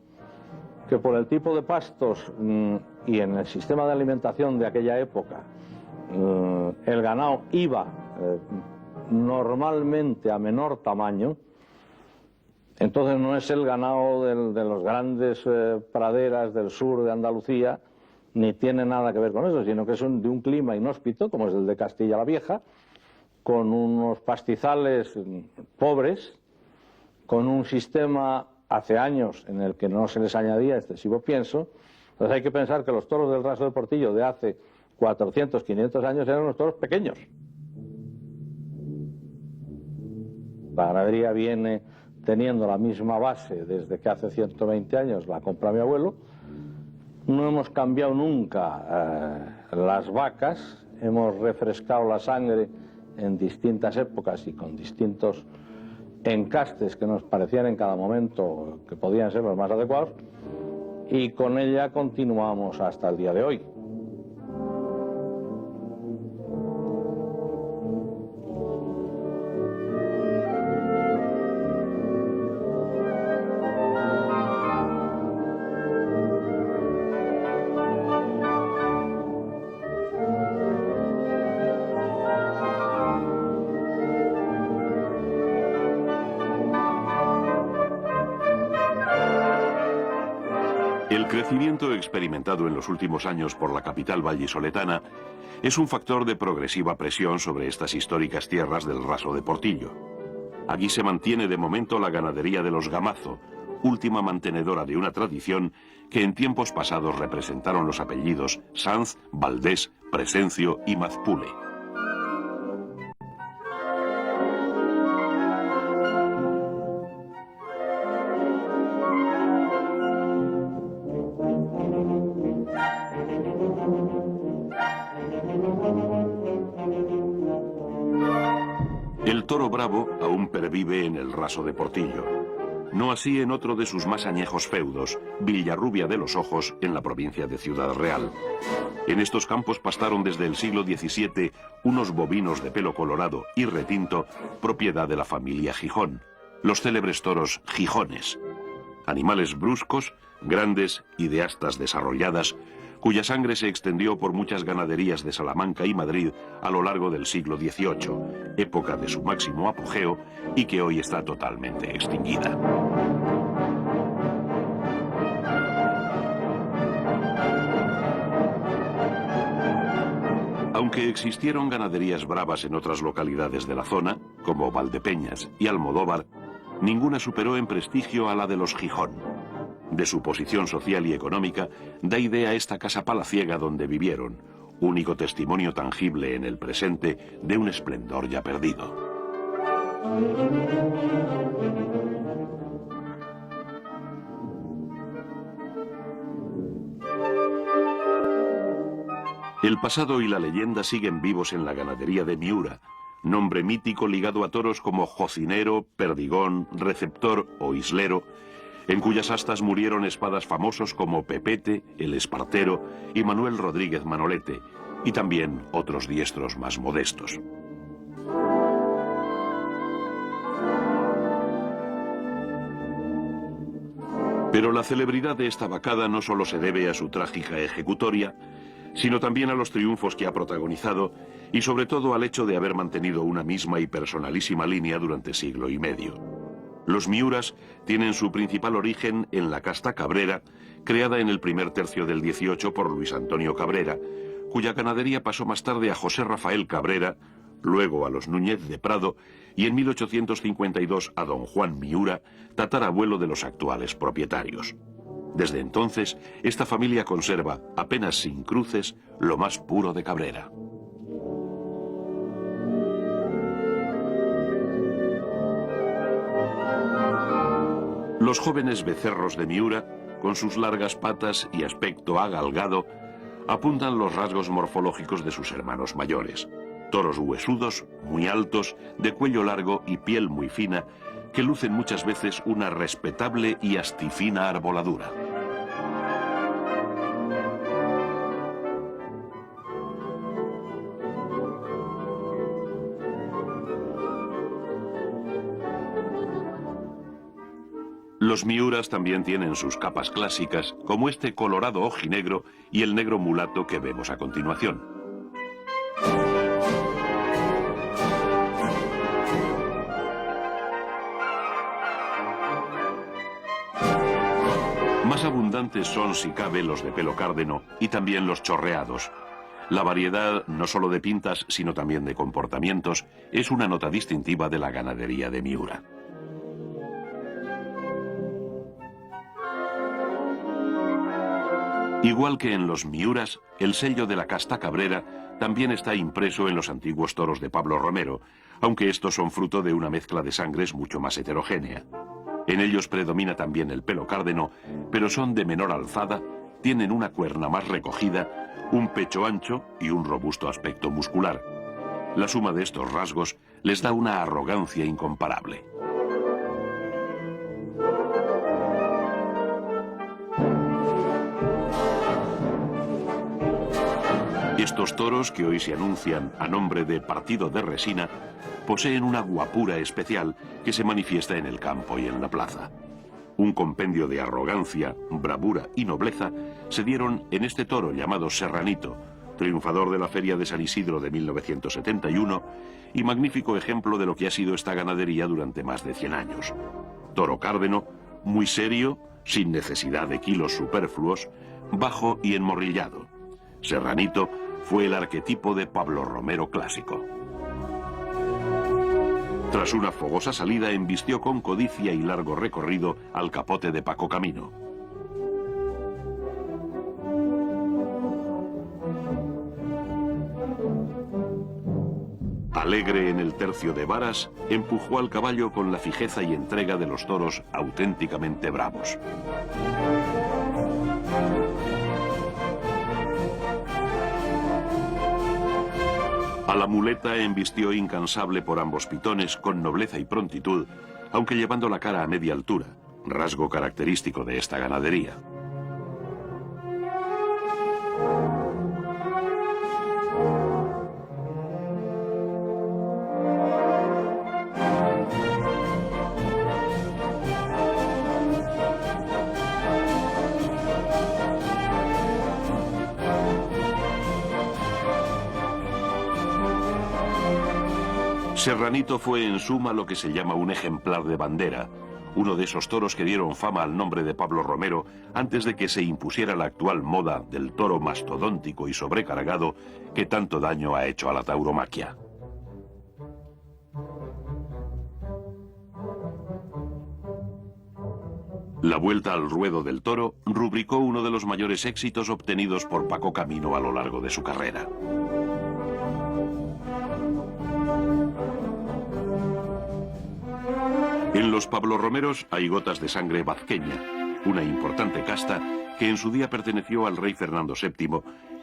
que por el tipo de pastos y en el sistema de alimentación de aquella época, el ganado iba normalmente a menor tamaño. Entonces no es el ganado de los grandes praderas del sur de Andalucía, ni tiene nada que ver con eso, sino que es de un clima inhóspito, como es el de Castilla la Vieja, con unos pastizales pobres, con un sistema hace años en el que no se les añadía excesivo pienso. Entonces hay que pensar que los toros del Raso de Portillo de hace 400, 500 años eran unos toros pequeños. La ganadería viene teniendo la misma base desde que hace 120 años la compra mi abuelo. No hemos cambiado nunca las vacas, hemos refrescado la sangre en distintas épocas y con distintos encastes que nos parecían en cada momento que podían ser los más adecuados, y con ella continuamos hasta el día de hoy. crecimiento experimentado en los últimos años por la capital vallisoletana es un factor de progresiva presión sobre estas históricas tierras del Raso de Portillo. Aquí se mantiene de momento la ganadería de los Gamazo, última mantenedora de una tradición que en tiempos pasados representaron los apellidos Sanz, Valdés, Presencio y Mazpule. El toro bravo aún pervive en el Raso de Portillo. No así en otro de sus más añejos feudos, Villarrubia de los Ojos, en la provincia de Ciudad Real. En estos campos pastaron desde el siglo XVII unos bovinos de pelo colorado y retinto, propiedad de la familia Gijón, los célebres toros Gijones. Animales bruscos, grandes y de astas desarrolladas, cuya sangre se extendió por muchas ganaderías de Salamanca y Madrid a lo largo del siglo XVIII, época de su máximo apogeo y que hoy está totalmente extinguida. Aunque existieron ganaderías bravas en otras localidades de la zona, como Valdepeñas y Almodóvar, ninguna superó en prestigio a la de los Gijón. De su posición social y económica da idea esta casa palaciega donde vivieron, único testimonio tangible en el presente de un esplendor ya perdido. El pasado y la leyenda siguen vivos en la ganadería de Miura, nombre mítico ligado a toros como Jocinero, Perdigón, Receptor o Islero, en cuyas astas murieron espadas famosos como Pepete, el Espartero y Manuel Rodríguez Manolete, y también otros diestros más modestos. Pero la celebridad de esta vacada no solo se debe a su trágica ejecutoria, sino también a los triunfos que ha protagonizado y sobre todo al hecho de haber mantenido una misma y personalísima línea durante siglo y medio. Los Miuras tienen su principal origen en la casta cabrera, creada en el primer tercio del XVIII por Luis Antonio Cabrera, cuya ganadería pasó más tarde a José Rafael Cabrera, luego a los Núñez de Prado y en 1852 a don Juan Miura, tatarabuelo de los actuales propietarios. Desde entonces, esta familia conserva, apenas sin cruces, lo más puro de Cabrera. Los jóvenes becerros de Miura, con sus largas patas y aspecto agalgado, apuntan los rasgos morfológicos de sus hermanos mayores. Toros huesudos, muy altos, de cuello largo y piel muy fina, que lucen muchas veces una respetable y astifina arboladura. Los Miuras también tienen sus capas clásicas, como este colorado ojinegro y el negro mulato que vemos a continuación. Más abundantes son, si cabe, los de pelo cárdeno y también los chorreados. La variedad, no solo de pintas, sino también de comportamientos, es una nota distintiva de la ganadería de Miura. Igual que en los Miuras, el sello de la casta cabrera también está impreso en los antiguos toros de Pablo Romero, aunque estos son fruto de una mezcla de sangres mucho más heterogénea. En ellos predomina también el pelo cárdeno, pero son de menor alzada, tienen una cuerna más recogida, un pecho ancho y un robusto aspecto muscular. La suma de estos rasgos les da una arrogancia incomparable. Estos toros, que hoy se anuncian a nombre de Partido de Resina, poseen una guapura especial que se manifiesta en el campo y en la plaza. Un compendio de arrogancia, bravura y nobleza se dieron en este toro llamado Serranito, triunfador de la Feria de San Isidro de 1971 y magnífico ejemplo de lo que ha sido esta ganadería durante más de 100 años. Toro cárdeno, muy serio, sin necesidad de kilos superfluos, bajo y enmorrillado. Serranito fue el arquetipo de Pablo Romero clásico. Tras una fogosa salida, embistió con codicia y largo recorrido al capote de Paco Camino. Alegre en el tercio de varas, empujó al caballo con la fijeza y entrega de los toros auténticamente bravos. A la muleta embistió incansable por ambos pitones con nobleza y prontitud, aunque llevando la cara a media altura, rasgo característico de esta ganadería. Serranito fue en suma lo que se llama un ejemplar de bandera, uno de esos toros que dieron fama al nombre de Pablo Romero antes de que se impusiera la actual moda del toro mastodóntico y sobrecargado que tanto daño ha hecho a la tauromaquia. La vuelta al ruedo del toro rubricó uno de los mayores éxitos obtenidos por Paco Camino a lo largo de su carrera. En los Pablo Romeros hay gotas de sangre vazqueña, una importante casta que en su día perteneció al rey Fernando VII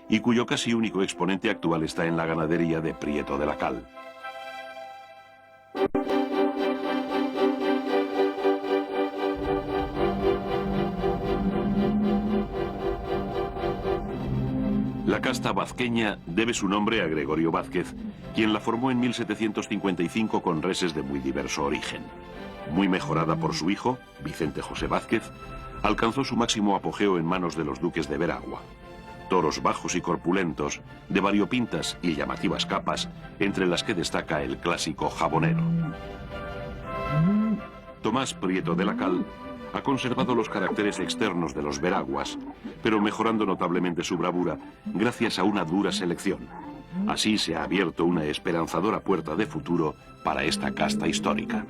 y cuyo casi único exponente actual está en la ganadería de Prieto de la Cal. La casta vazqueña debe su nombre a Gregorio Vázquez, quien la formó en 1755 con reses de muy diverso origen. Muy mejorada por su hijo, Vicente José Vázquez, alcanzó su máximo apogeo en manos de los duques de Veragua. Toros bajos y corpulentos, de variopintas y llamativas capas, entre las que destaca el clásico jabonero. Tomás Prieto de la Cal ha conservado los caracteres externos de los Veraguas, pero mejorando notablemente su bravura gracias a una dura selección. Así se ha abierto una esperanzadora puerta de futuro para esta casta histórica.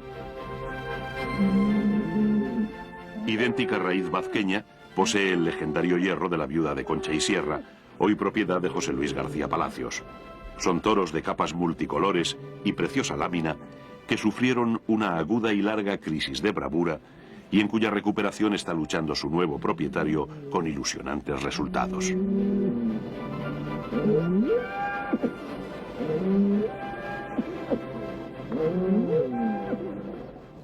Idéntica raíz vazqueña posee el legendario hierro de la viuda de Concha y Sierra, hoy propiedad de José Luis García Palacios. Son toros de capas multicolores y preciosa lámina que sufrieron una aguda y larga crisis de bravura y en cuya recuperación está luchando su nuevo propietario con ilusionantes resultados.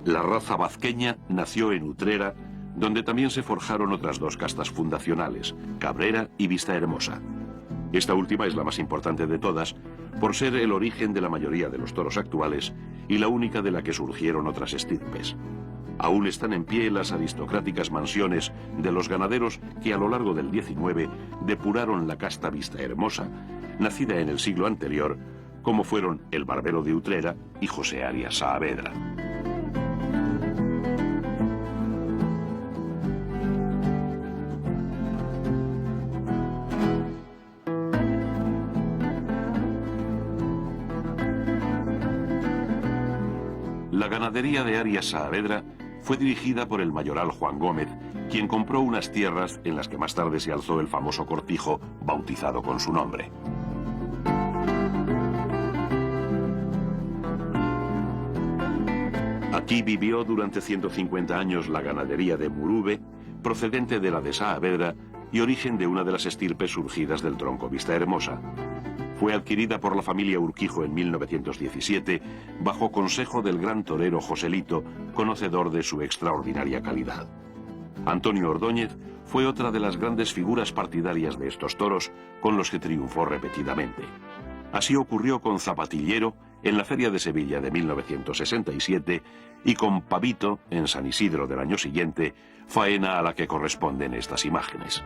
La raza vazqueña nació en Utrera, donde también se forjaron otras dos castas fundacionales, Cabrera y Vistahermosa. Esta última es la más importante de todas, por ser el origen de la mayoría de los toros actuales y la única de la que surgieron otras estirpes. Aún están en pie las aristocráticas mansiones de los ganaderos que a lo largo del XIX depuraron la casta Vistahermosa, nacida en el siglo anterior, como fueron el Barbero de Utrera y José Arias Saavedra. La ganadería de Arias Saavedra fue dirigida por el mayoral Juan Gómez, quien compró unas tierras en las que más tarde se alzó el famoso cortijo bautizado con su nombre. Aquí vivió durante 150 años la ganadería de Murube, procedente de la de Saavedra y origen de una de las estirpes surgidas del tronco Vistahermosa. Fue adquirida por la familia Urquijo en 1917 bajo consejo del gran torero Joselito, conocedor de su extraordinaria calidad. Antonio Ordóñez fue otra de las grandes figuras partidarias de estos toros con los que triunfó repetidamente. Así ocurrió con Zapatillero en la Feria de Sevilla de 1967 y con Pavito en San Isidro del año siguiente, faena a la que corresponden estas imágenes.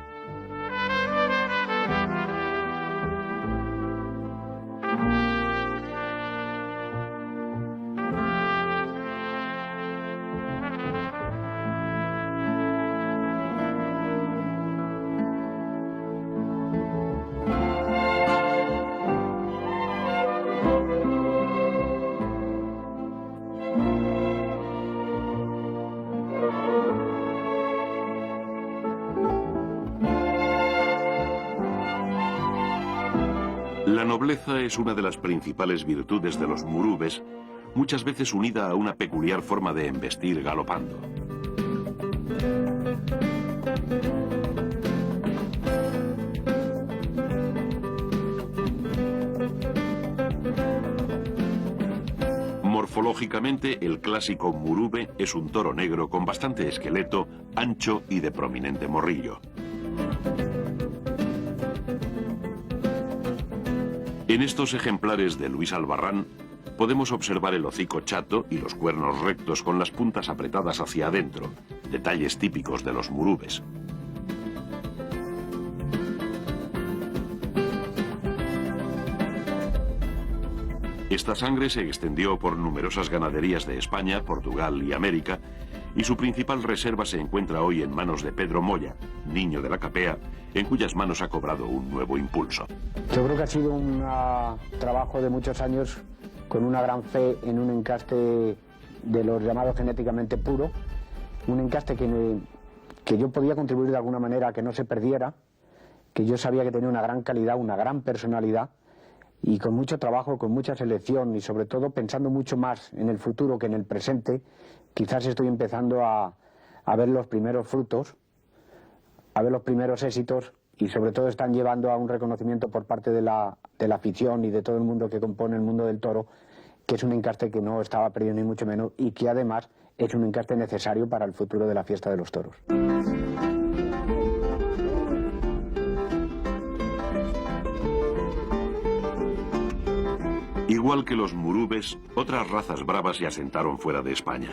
La nobleza es una de las principales virtudes de los murubes, muchas veces unida a una peculiar forma de embestir galopando. Morfológicamente, el clásico murube es un toro negro con bastante esqueleto, ancho y de prominente morrillo. En estos ejemplares de Luis Albarrán podemos observar el hocico chato y los cuernos rectos con las puntas apretadas hacia adentro, detalles típicos de los murubes. Esta sangre se extendió por numerosas ganaderías de España, Portugal y América, y su principal reserva se encuentra hoy en manos de Pedro Moya, niño de la Capea, en cuyas manos ha cobrado un nuevo impulso. Yo creo que ha sido un trabajo de muchos años con una gran fe en un encaste de los llamados genéticamente puros, un encaste que yo podía contribuir de alguna manera a que no se perdiera, que yo sabía que tenía una gran calidad, una gran personalidad, y con mucho trabajo, con mucha selección y sobre todo pensando mucho más en el futuro que en el presente, quizás estoy empezando a ver los primeros frutos, a ver los primeros éxitos y sobre todo están llevando a un reconocimiento por parte de la afición y de todo el mundo que compone el mundo del toro, que es un encaste que no estaba perdido ni mucho menos y que además es un encaste necesario para el futuro de la fiesta de los toros. Igual que los murubes, otras razas bravas se asentaron fuera de España.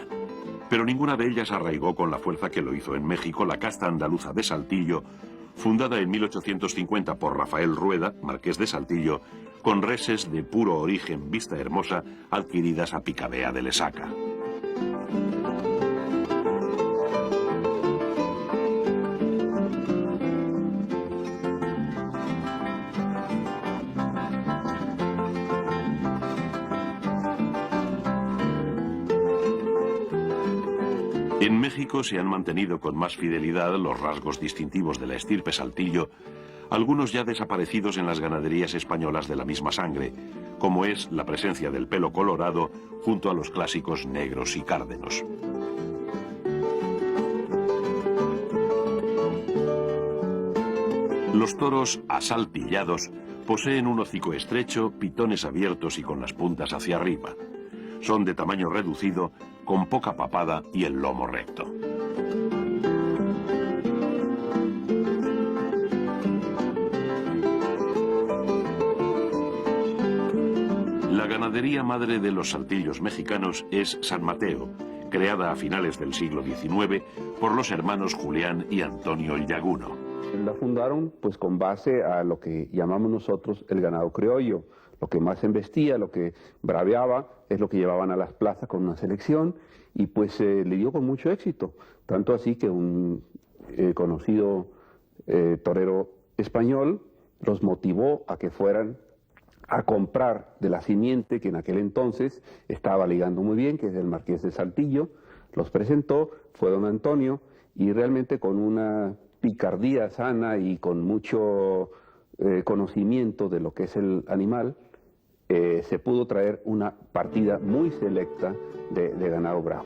Pero ninguna de ellas arraigó con la fuerza que lo hizo en México la casta andaluza de Saltillo, fundada en 1850 por Rafael Rueda, marqués de Saltillo, con reses de puro origen vista hermosa adquiridas a picadea de Lesaca. En México se han mantenido con más fidelidad los rasgos distintivos de la estirpe Saltillo, algunos ya desaparecidos en las ganaderías españolas de la misma sangre, como es la presencia del pelo colorado junto a los clásicos negros y cárdenos. Los toros asaltillados poseen un hocico estrecho, pitones abiertos y con las puntas hacia arriba. Son de tamaño reducido, con poca papada y el lomo recto. La ganadería madre de los saltillos mexicanos es San Mateo, creada a finales del siglo XIX por los hermanos Julián y Antonio Llaguno. La fundaron pues con base a lo que llamamos nosotros el ganado criollo. Lo que más embestía, lo que braveaba, es lo que llevaban a las plazas con una selección y pues le dio con mucho éxito. Tanto así que un conocido torero español los motivó a que fueran a comprar de la simiente que en aquel entonces estaba ligando muy bien, que es el Marqués de Saltillo. Los presentó, fue don Antonio y realmente con una picardía sana y con mucho conocimiento de lo que es el animal, se pudo traer una partida muy selecta de ganado bravo.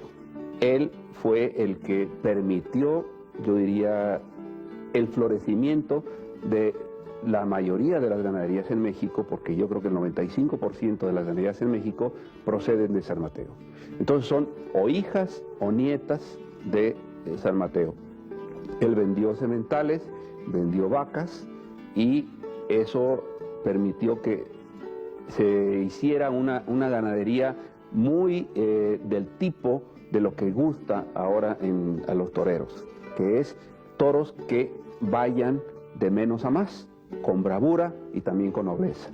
Él fue el que permitió, yo diría, el florecimiento de la mayoría de las ganaderías en México, porque yo creo que el 95% de las ganaderías en México proceden de San Mateo. Entonces son o hijas o nietas de San Mateo. Él vendió sementales, vendió vacas y eso permitió que se hiciera una ganadería muy del tipo de lo que gusta ahora a los toreros, que es toros que vayan de menos a más, con bravura y también con nobleza.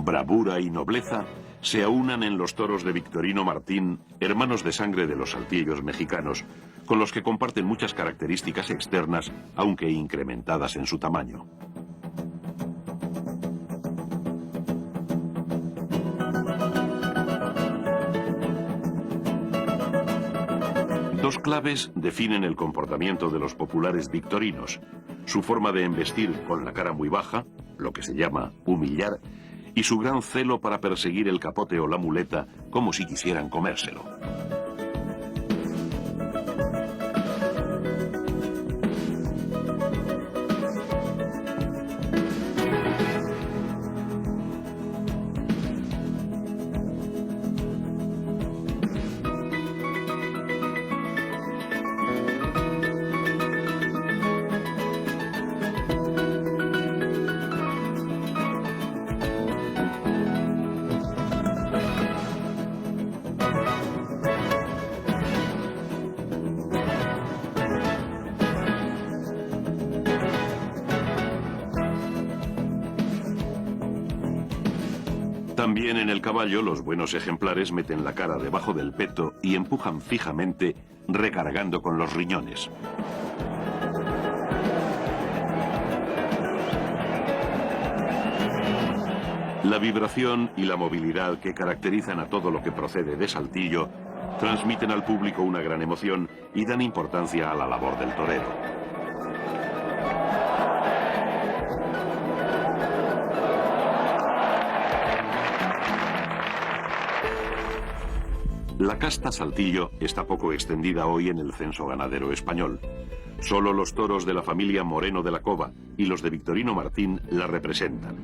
Bravura y nobleza se aunan en los toros de Victorino Martín, hermanos de sangre de los saltillos mexicanos, con los que comparten muchas características externas, aunque incrementadas en su tamaño. Dos claves definen el comportamiento de los populares victorinos. su forma de embestir con la cara muy baja, lo que se llama humillar, y su gran celo para perseguir el capote o la muleta como si quisieran comérselo. También en el caballo los buenos ejemplares meten la cara debajo del peto y empujan fijamente, recargando con los riñones. La vibración y la movilidad que caracterizan a todo lo que procede de Saltillo transmiten al público una gran emoción y dan importancia a la labor del torero. La casta Saltillo está poco extendida hoy en el censo ganadero español. Solo los toros de la familia Moreno de la Cova y los de Victorino Martín la representan.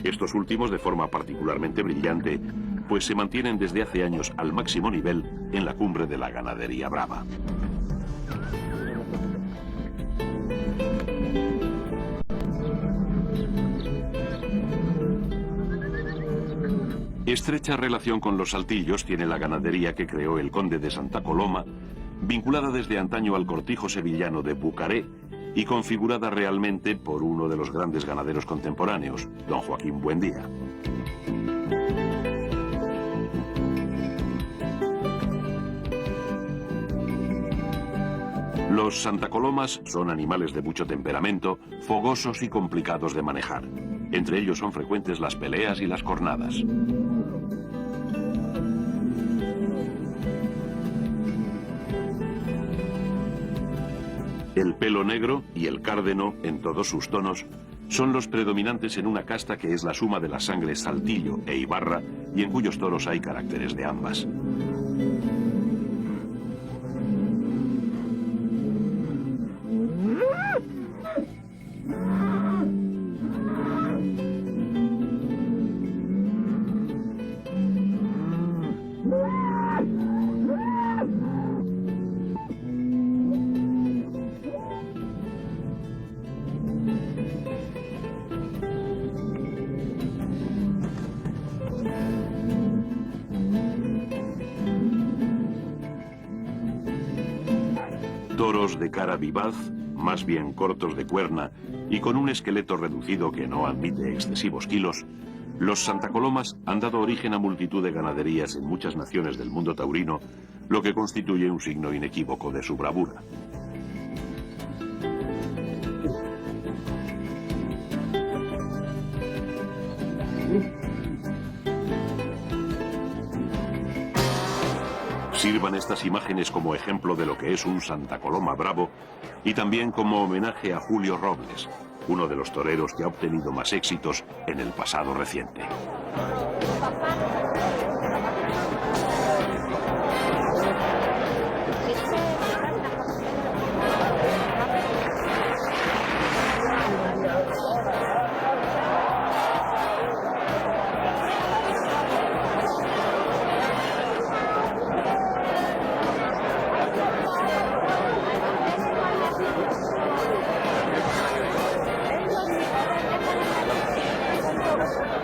Estos últimos de forma particularmente brillante, pues se mantienen desde hace años al máximo nivel en la cumbre de la ganadería brava. Estrecha relación con los saltillos tiene la ganadería que creó el conde de Santa Coloma, vinculada desde antaño al cortijo sevillano de Bucaré y configurada realmente por uno de los grandes ganaderos contemporáneos, don Joaquín Buendía. Los Santa Colomas son animales de mucho temperamento, fogosos y complicados de manejar. Entre ellos son frecuentes las peleas y las cornadas. El pelo negro y el cárdeno, en todos sus tonos, son los predominantes en una casta que es la suma de las sangres Saltillo e Ibarra y en cuyos toros hay caracteres de ambas. Toros de cara vivaz, más bien cortos de cuerna y con un esqueleto reducido que no admite excesivos kilos, los Santa Colomas han dado origen a multitud de ganaderías en muchas naciones del mundo taurino, lo que constituye un signo inequívoco de su bravura. Sirvan estas imágenes como ejemplo de lo que es un Santa Coloma bravo y también como homenaje a Julio Robles, uno de los toreros que ha obtenido más éxitos en el pasado reciente.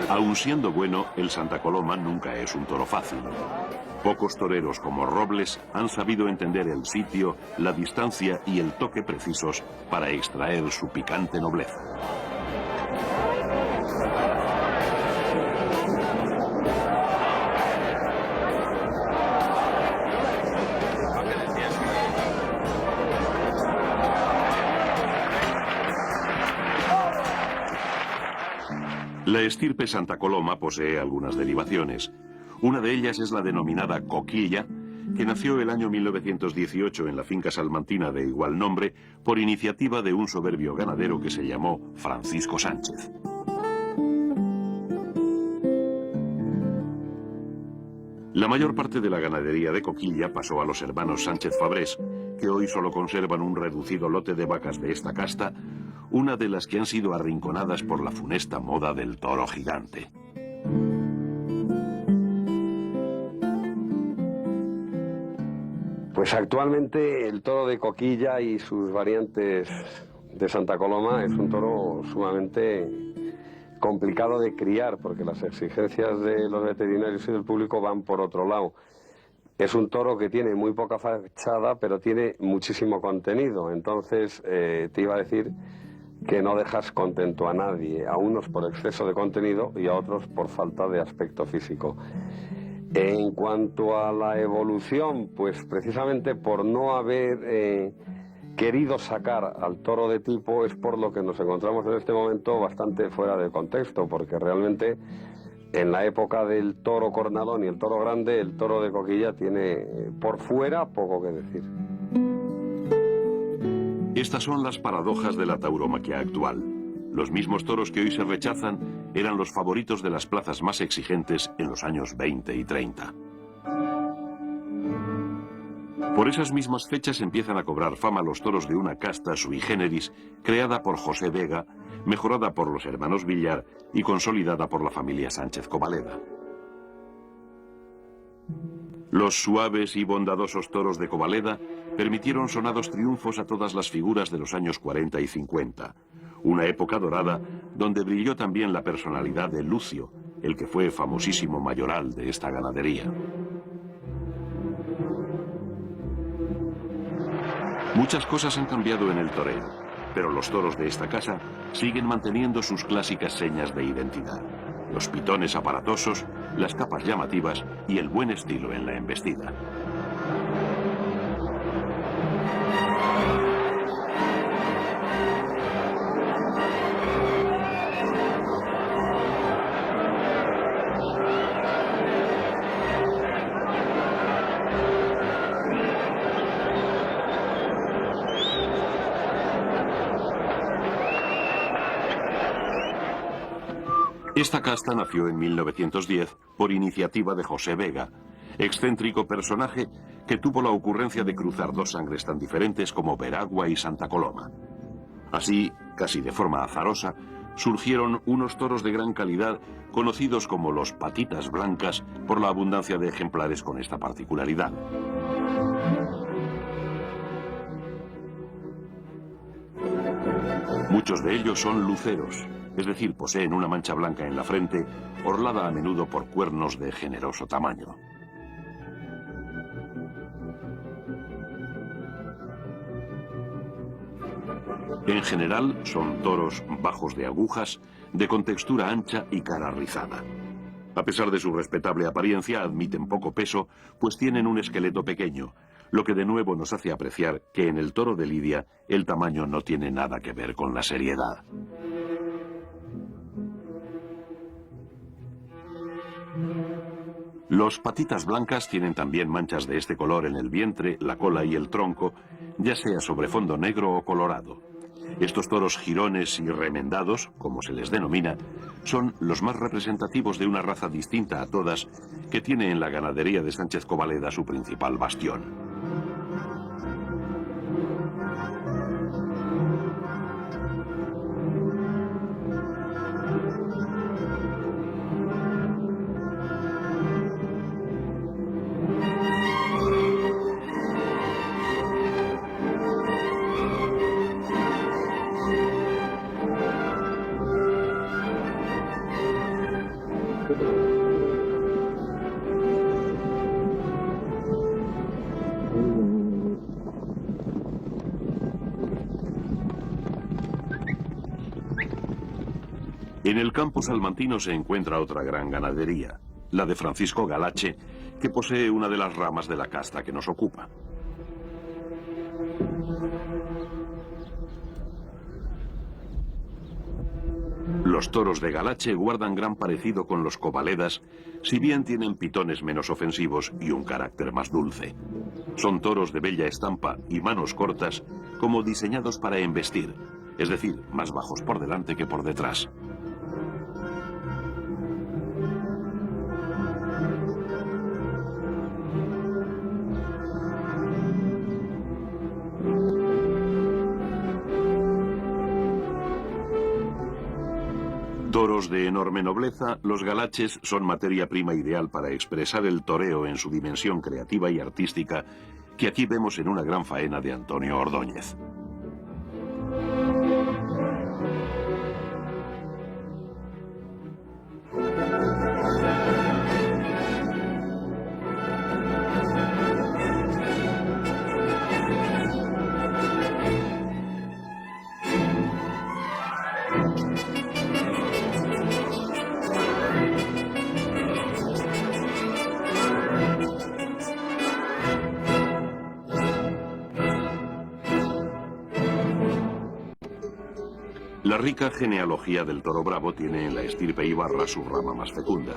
Aun siendo bueno, el Santa Coloma nunca es un toro fácil. Pocos toreros como Robles han sabido entender el sitio, la distancia y el toque precisos para extraer su picante nobleza. La estirpe Santa Coloma posee algunas derivaciones. Una de ellas es la denominada coquilla, que nació el año 1918 en la finca salmantina de igual nombre por iniciativa de un soberbio ganadero que se llamó Francisco Sánchez. La mayor parte de la ganadería de Coquilla pasó a los hermanos Sánchez Fabrés, que hoy solo conservan un reducido lote de vacas de esta casta, una de las que han sido arrinconadas por la funesta moda del toro gigante. Pues actualmente el toro de Coquilla y sus variantes de Santa Coloma es un toro sumamente complicado de criar, porque las exigencias de los veterinarios y del público van por otro lado. Es un toro que tiene muy poca fachada, pero tiene muchísimo contenido. Entonces, te iba a decir que no dejas contento a nadie, a unos por exceso de contenido y a otros por falta de aspecto físico. En cuanto a la evolución, pues precisamente por no haber querido sacar al toro de tipo es por lo que nos encontramos en este momento bastante fuera de contexto, porque realmente en la época del toro cornalón y el toro grande, el toro de Coquilla tiene por fuera poco que decir. Estas son las paradojas de la tauromaquia actual. Los mismos toros que hoy se rechazan eran los favoritos de las plazas más exigentes en los años 20 y 30. Por esas mismas fechas empiezan a cobrar fama los toros de una casta sui generis creada por José Vega, mejorada por los hermanos Villar y consolidada por la familia Sánchez Covaleda. Los suaves y bondadosos toros de Covaleda permitieron sonados triunfos a todas las figuras de los años 40 y 50, una época dorada donde brilló también la personalidad de Lucio, el que fue famosísimo mayoral de esta ganadería. Muchas cosas han cambiado en el toreo, pero los toros de esta casa siguen manteniendo sus clásicas señas de identidad: los pitones aparatosos, las capas llamativas y el buen estilo en la embestida. Esta casta nació en 1910 por iniciativa de José Vega, excéntrico personaje que tuvo la ocurrencia de cruzar dos sangres tan diferentes como Veragua y Santa Coloma. Así, casi de forma azarosa, surgieron unos toros de gran calidad conocidos como los patitas blancas por la abundancia de ejemplares con esta particularidad. Muchos de ellos son luceros, es decir, poseen una mancha blanca en la frente, orlada a menudo por cuernos de generoso tamaño. En general son toros bajos de agujas, de contextura ancha y cara rizada. A pesar de su respetable apariencia, admiten poco peso, pues tienen un esqueleto pequeño, lo que de nuevo nos hace apreciar que en el toro de lidia el tamaño no tiene nada que ver con la seriedad. Los patitas blancas tienen también manchas de este color en el vientre, la cola y el tronco, ya sea sobre fondo negro o colorado. Estos toros jirones y remendados, como se les denomina, son los más representativos de una raza distinta a todas que tiene en la ganadería de Sánchez Covaleda su principal bastión. En el campo salmantino se encuentra otra gran ganadería, la de Francisco Galache, que posee una de las ramas de la casta que nos ocupa. Los toros de Galache guardan gran parecido con los cobaledas, si bien tienen pitones menos ofensivos y un carácter más dulce. Son toros de bella estampa y manos cortas, como diseñados para embestir, es decir, más bajos por delante que por detrás. Toros de enorme nobleza, los galaches son materia prima ideal para expresar el toreo en su dimensión creativa y artística, que aquí vemos en una gran faena de Antonio Ordóñez. La rica genealogía del toro bravo tiene en la estirpe Ibarra su rama más fecunda.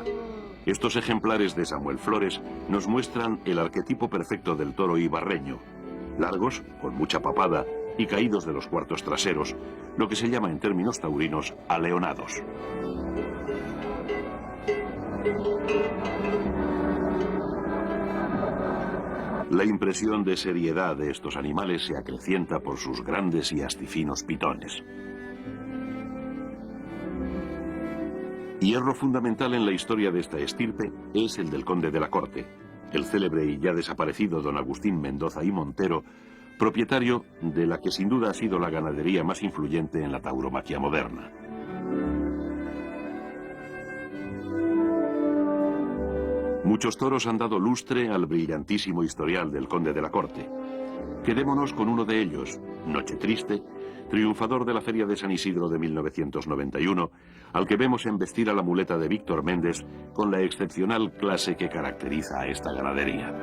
Estos ejemplares de Samuel Flores nos muestran el arquetipo perfecto del toro ibarreño. Largos, con mucha papada y caídos de los cuartos traseros, lo que se llama en términos taurinos aleonados. La impresión de seriedad de estos animales se acrecienta por sus grandes y astifinos pitones. Hierro fundamental en la historia de esta estirpe es el del conde de la Corte, el célebre y ya desaparecido don Agustín Mendoza y Montero, propietario de la que sin duda ha sido la ganadería más influyente en la tauromaquia moderna. Muchos toros han dado lustre al brillantísimo historial del conde de la Corte. Quedémonos con uno de ellos, Noche Triste, triunfador de la Feria de San Isidro de 1991, al que vemos embestir a la muleta de Víctor Méndez con la excepcional clase que caracteriza a esta ganadería.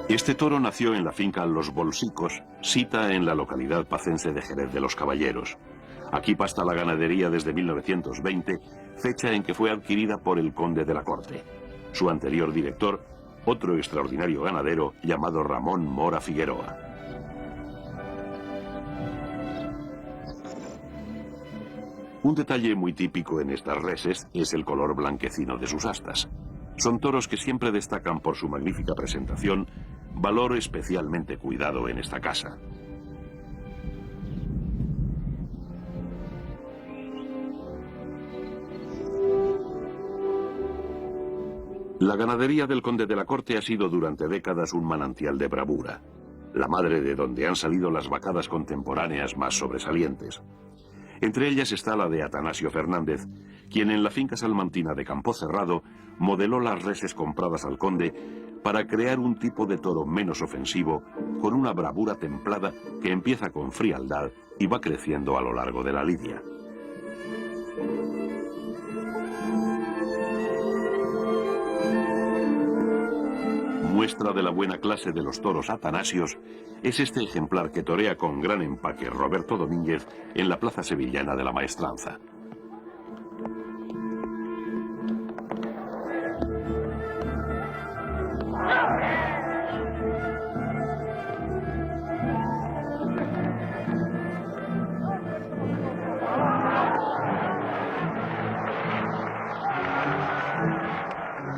Este toro nació en la finca Los Bolsicos, sita en la localidad pacense de Jerez de los Caballeros. Aquí pasta la ganadería desde 1920, fecha en que fue adquirida por el conde de la Corte. Su anterior director, otro extraordinario ganadero llamado Ramón Mora Figueroa. Un detalle muy típico en estas reses es el color blanquecino de sus astas. Son toros que siempre destacan por su magnífica presentación, valor especialmente cuidado en esta casa. La ganadería del conde de la Corte ha sido durante décadas un manantial de bravura, la madre de donde han salido las vacadas contemporáneas más sobresalientes. Entre ellas está la de Atanasio Fernández, quien en la finca salmantina de Campocerrado modeló las reses compradas al conde para crear un tipo de toro menos ofensivo, con una bravura templada que empieza con frialdad y va creciendo a lo largo de la lidia. Muestra de la buena clase de los toros atanasios es este ejemplar que torea con gran empaque Roberto Domínguez en la plaza sevillana de la Maestranza.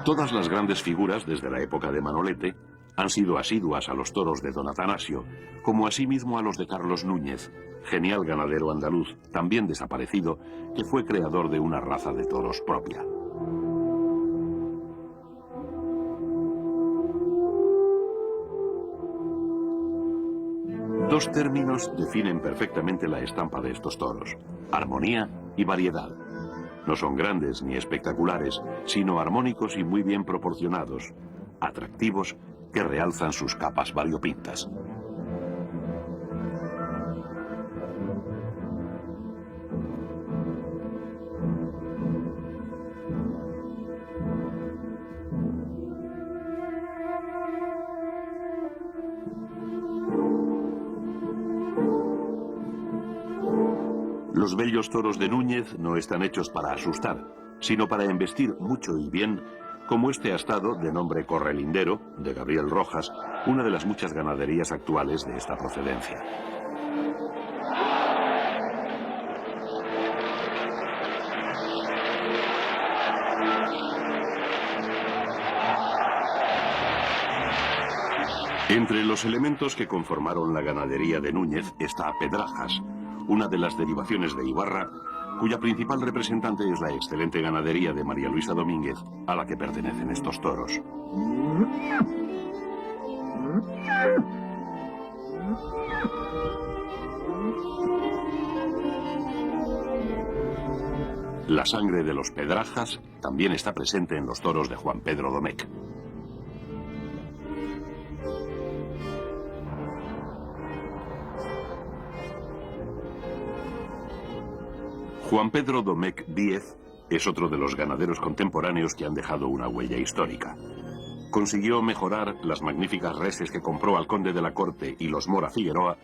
Todas las grandes figuras, desde la época de Manolete, han sido asiduas a los toros de don Atanasio, como asimismo a los de Carlos Núñez, genial ganadero andaluz, también desaparecido, que fue creador de una raza de toros propia. Dos términos definen perfectamente la estampa de estos toros: armonía y variedad. No son grandes ni espectaculares, sino armónicos y muy bien proporcionados, atractivos, que realzan sus capas variopintas. Los bellos toros de Núñez no están hechos para asustar, sino para embestir mucho y bien, como este astado de nombre Correlindero, de Gabriel Rojas, una de las muchas ganaderías actuales de esta procedencia. Entre los elementos que conformaron la ganadería de Núñez está Pedrajas, una de las derivaciones de Ibarra, cuya principal representante es la excelente ganadería de María Luisa Domínguez, a la que pertenecen estos toros. La sangre de los Pedrajas también está presente en los toros de Juan Pedro Domecq. Juan Pedro Domecq Díez es otro de los ganaderos contemporáneos que han dejado una huella histórica. Consiguió mejorar las magníficas reses que compró al conde de la Corte y los Mora Figueroa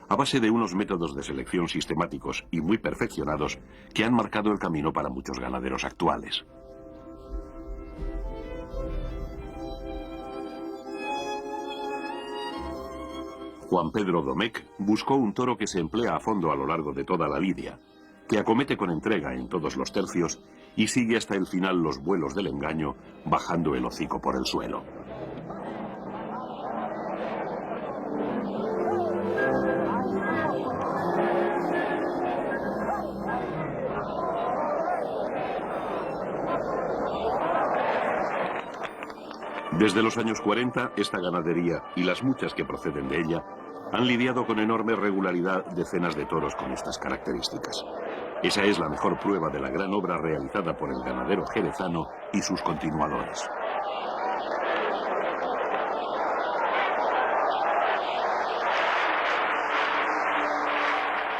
a base de unos métodos de selección sistemáticos y muy perfeccionados que han marcado el camino para muchos ganaderos actuales. Juan Pedro Domecq buscó un toro que se emplea a fondo a lo largo de toda la lidia, que acomete con entrega en todos los tercios y sigue hasta el final los vuelos del engaño, bajando el hocico por el suelo. Desde los años 40, esta ganadería y las muchas que proceden de ella han lidiado con enorme regularidad decenas de toros con estas características. Esa es la mejor prueba de la gran obra realizada por el ganadero jerezano y sus continuadores.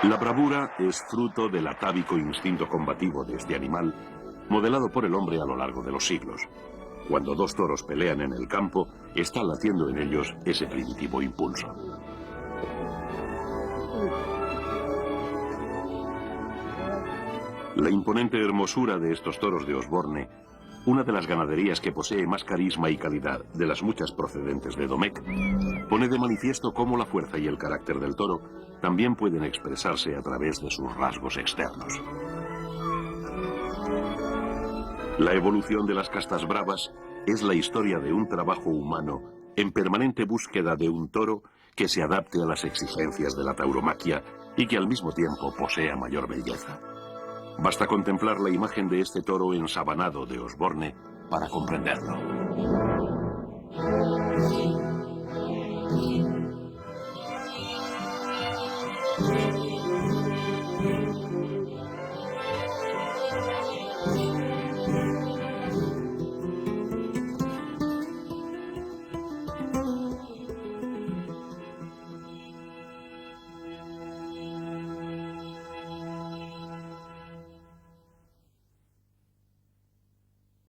La bravura es fruto del atávico instinto combativo de este animal, modelado por el hombre a lo largo de los siglos. Cuando dos toros pelean en el campo, está latiendo en ellos ese primitivo impulso. La imponente hermosura de estos toros de Osborne, una de las ganaderías que posee más carisma y calidad de las muchas procedentes de Domecq, pone de manifiesto cómo la fuerza y el carácter del toro también pueden expresarse a través de sus rasgos externos. La evolución de las castas bravas es la historia de un trabajo humano en permanente búsqueda de un toro que se adapte a las exigencias de la tauromaquia y que al mismo tiempo posea mayor belleza. Basta contemplar la imagen de este toro ensabanado de Osborne para comprenderlo.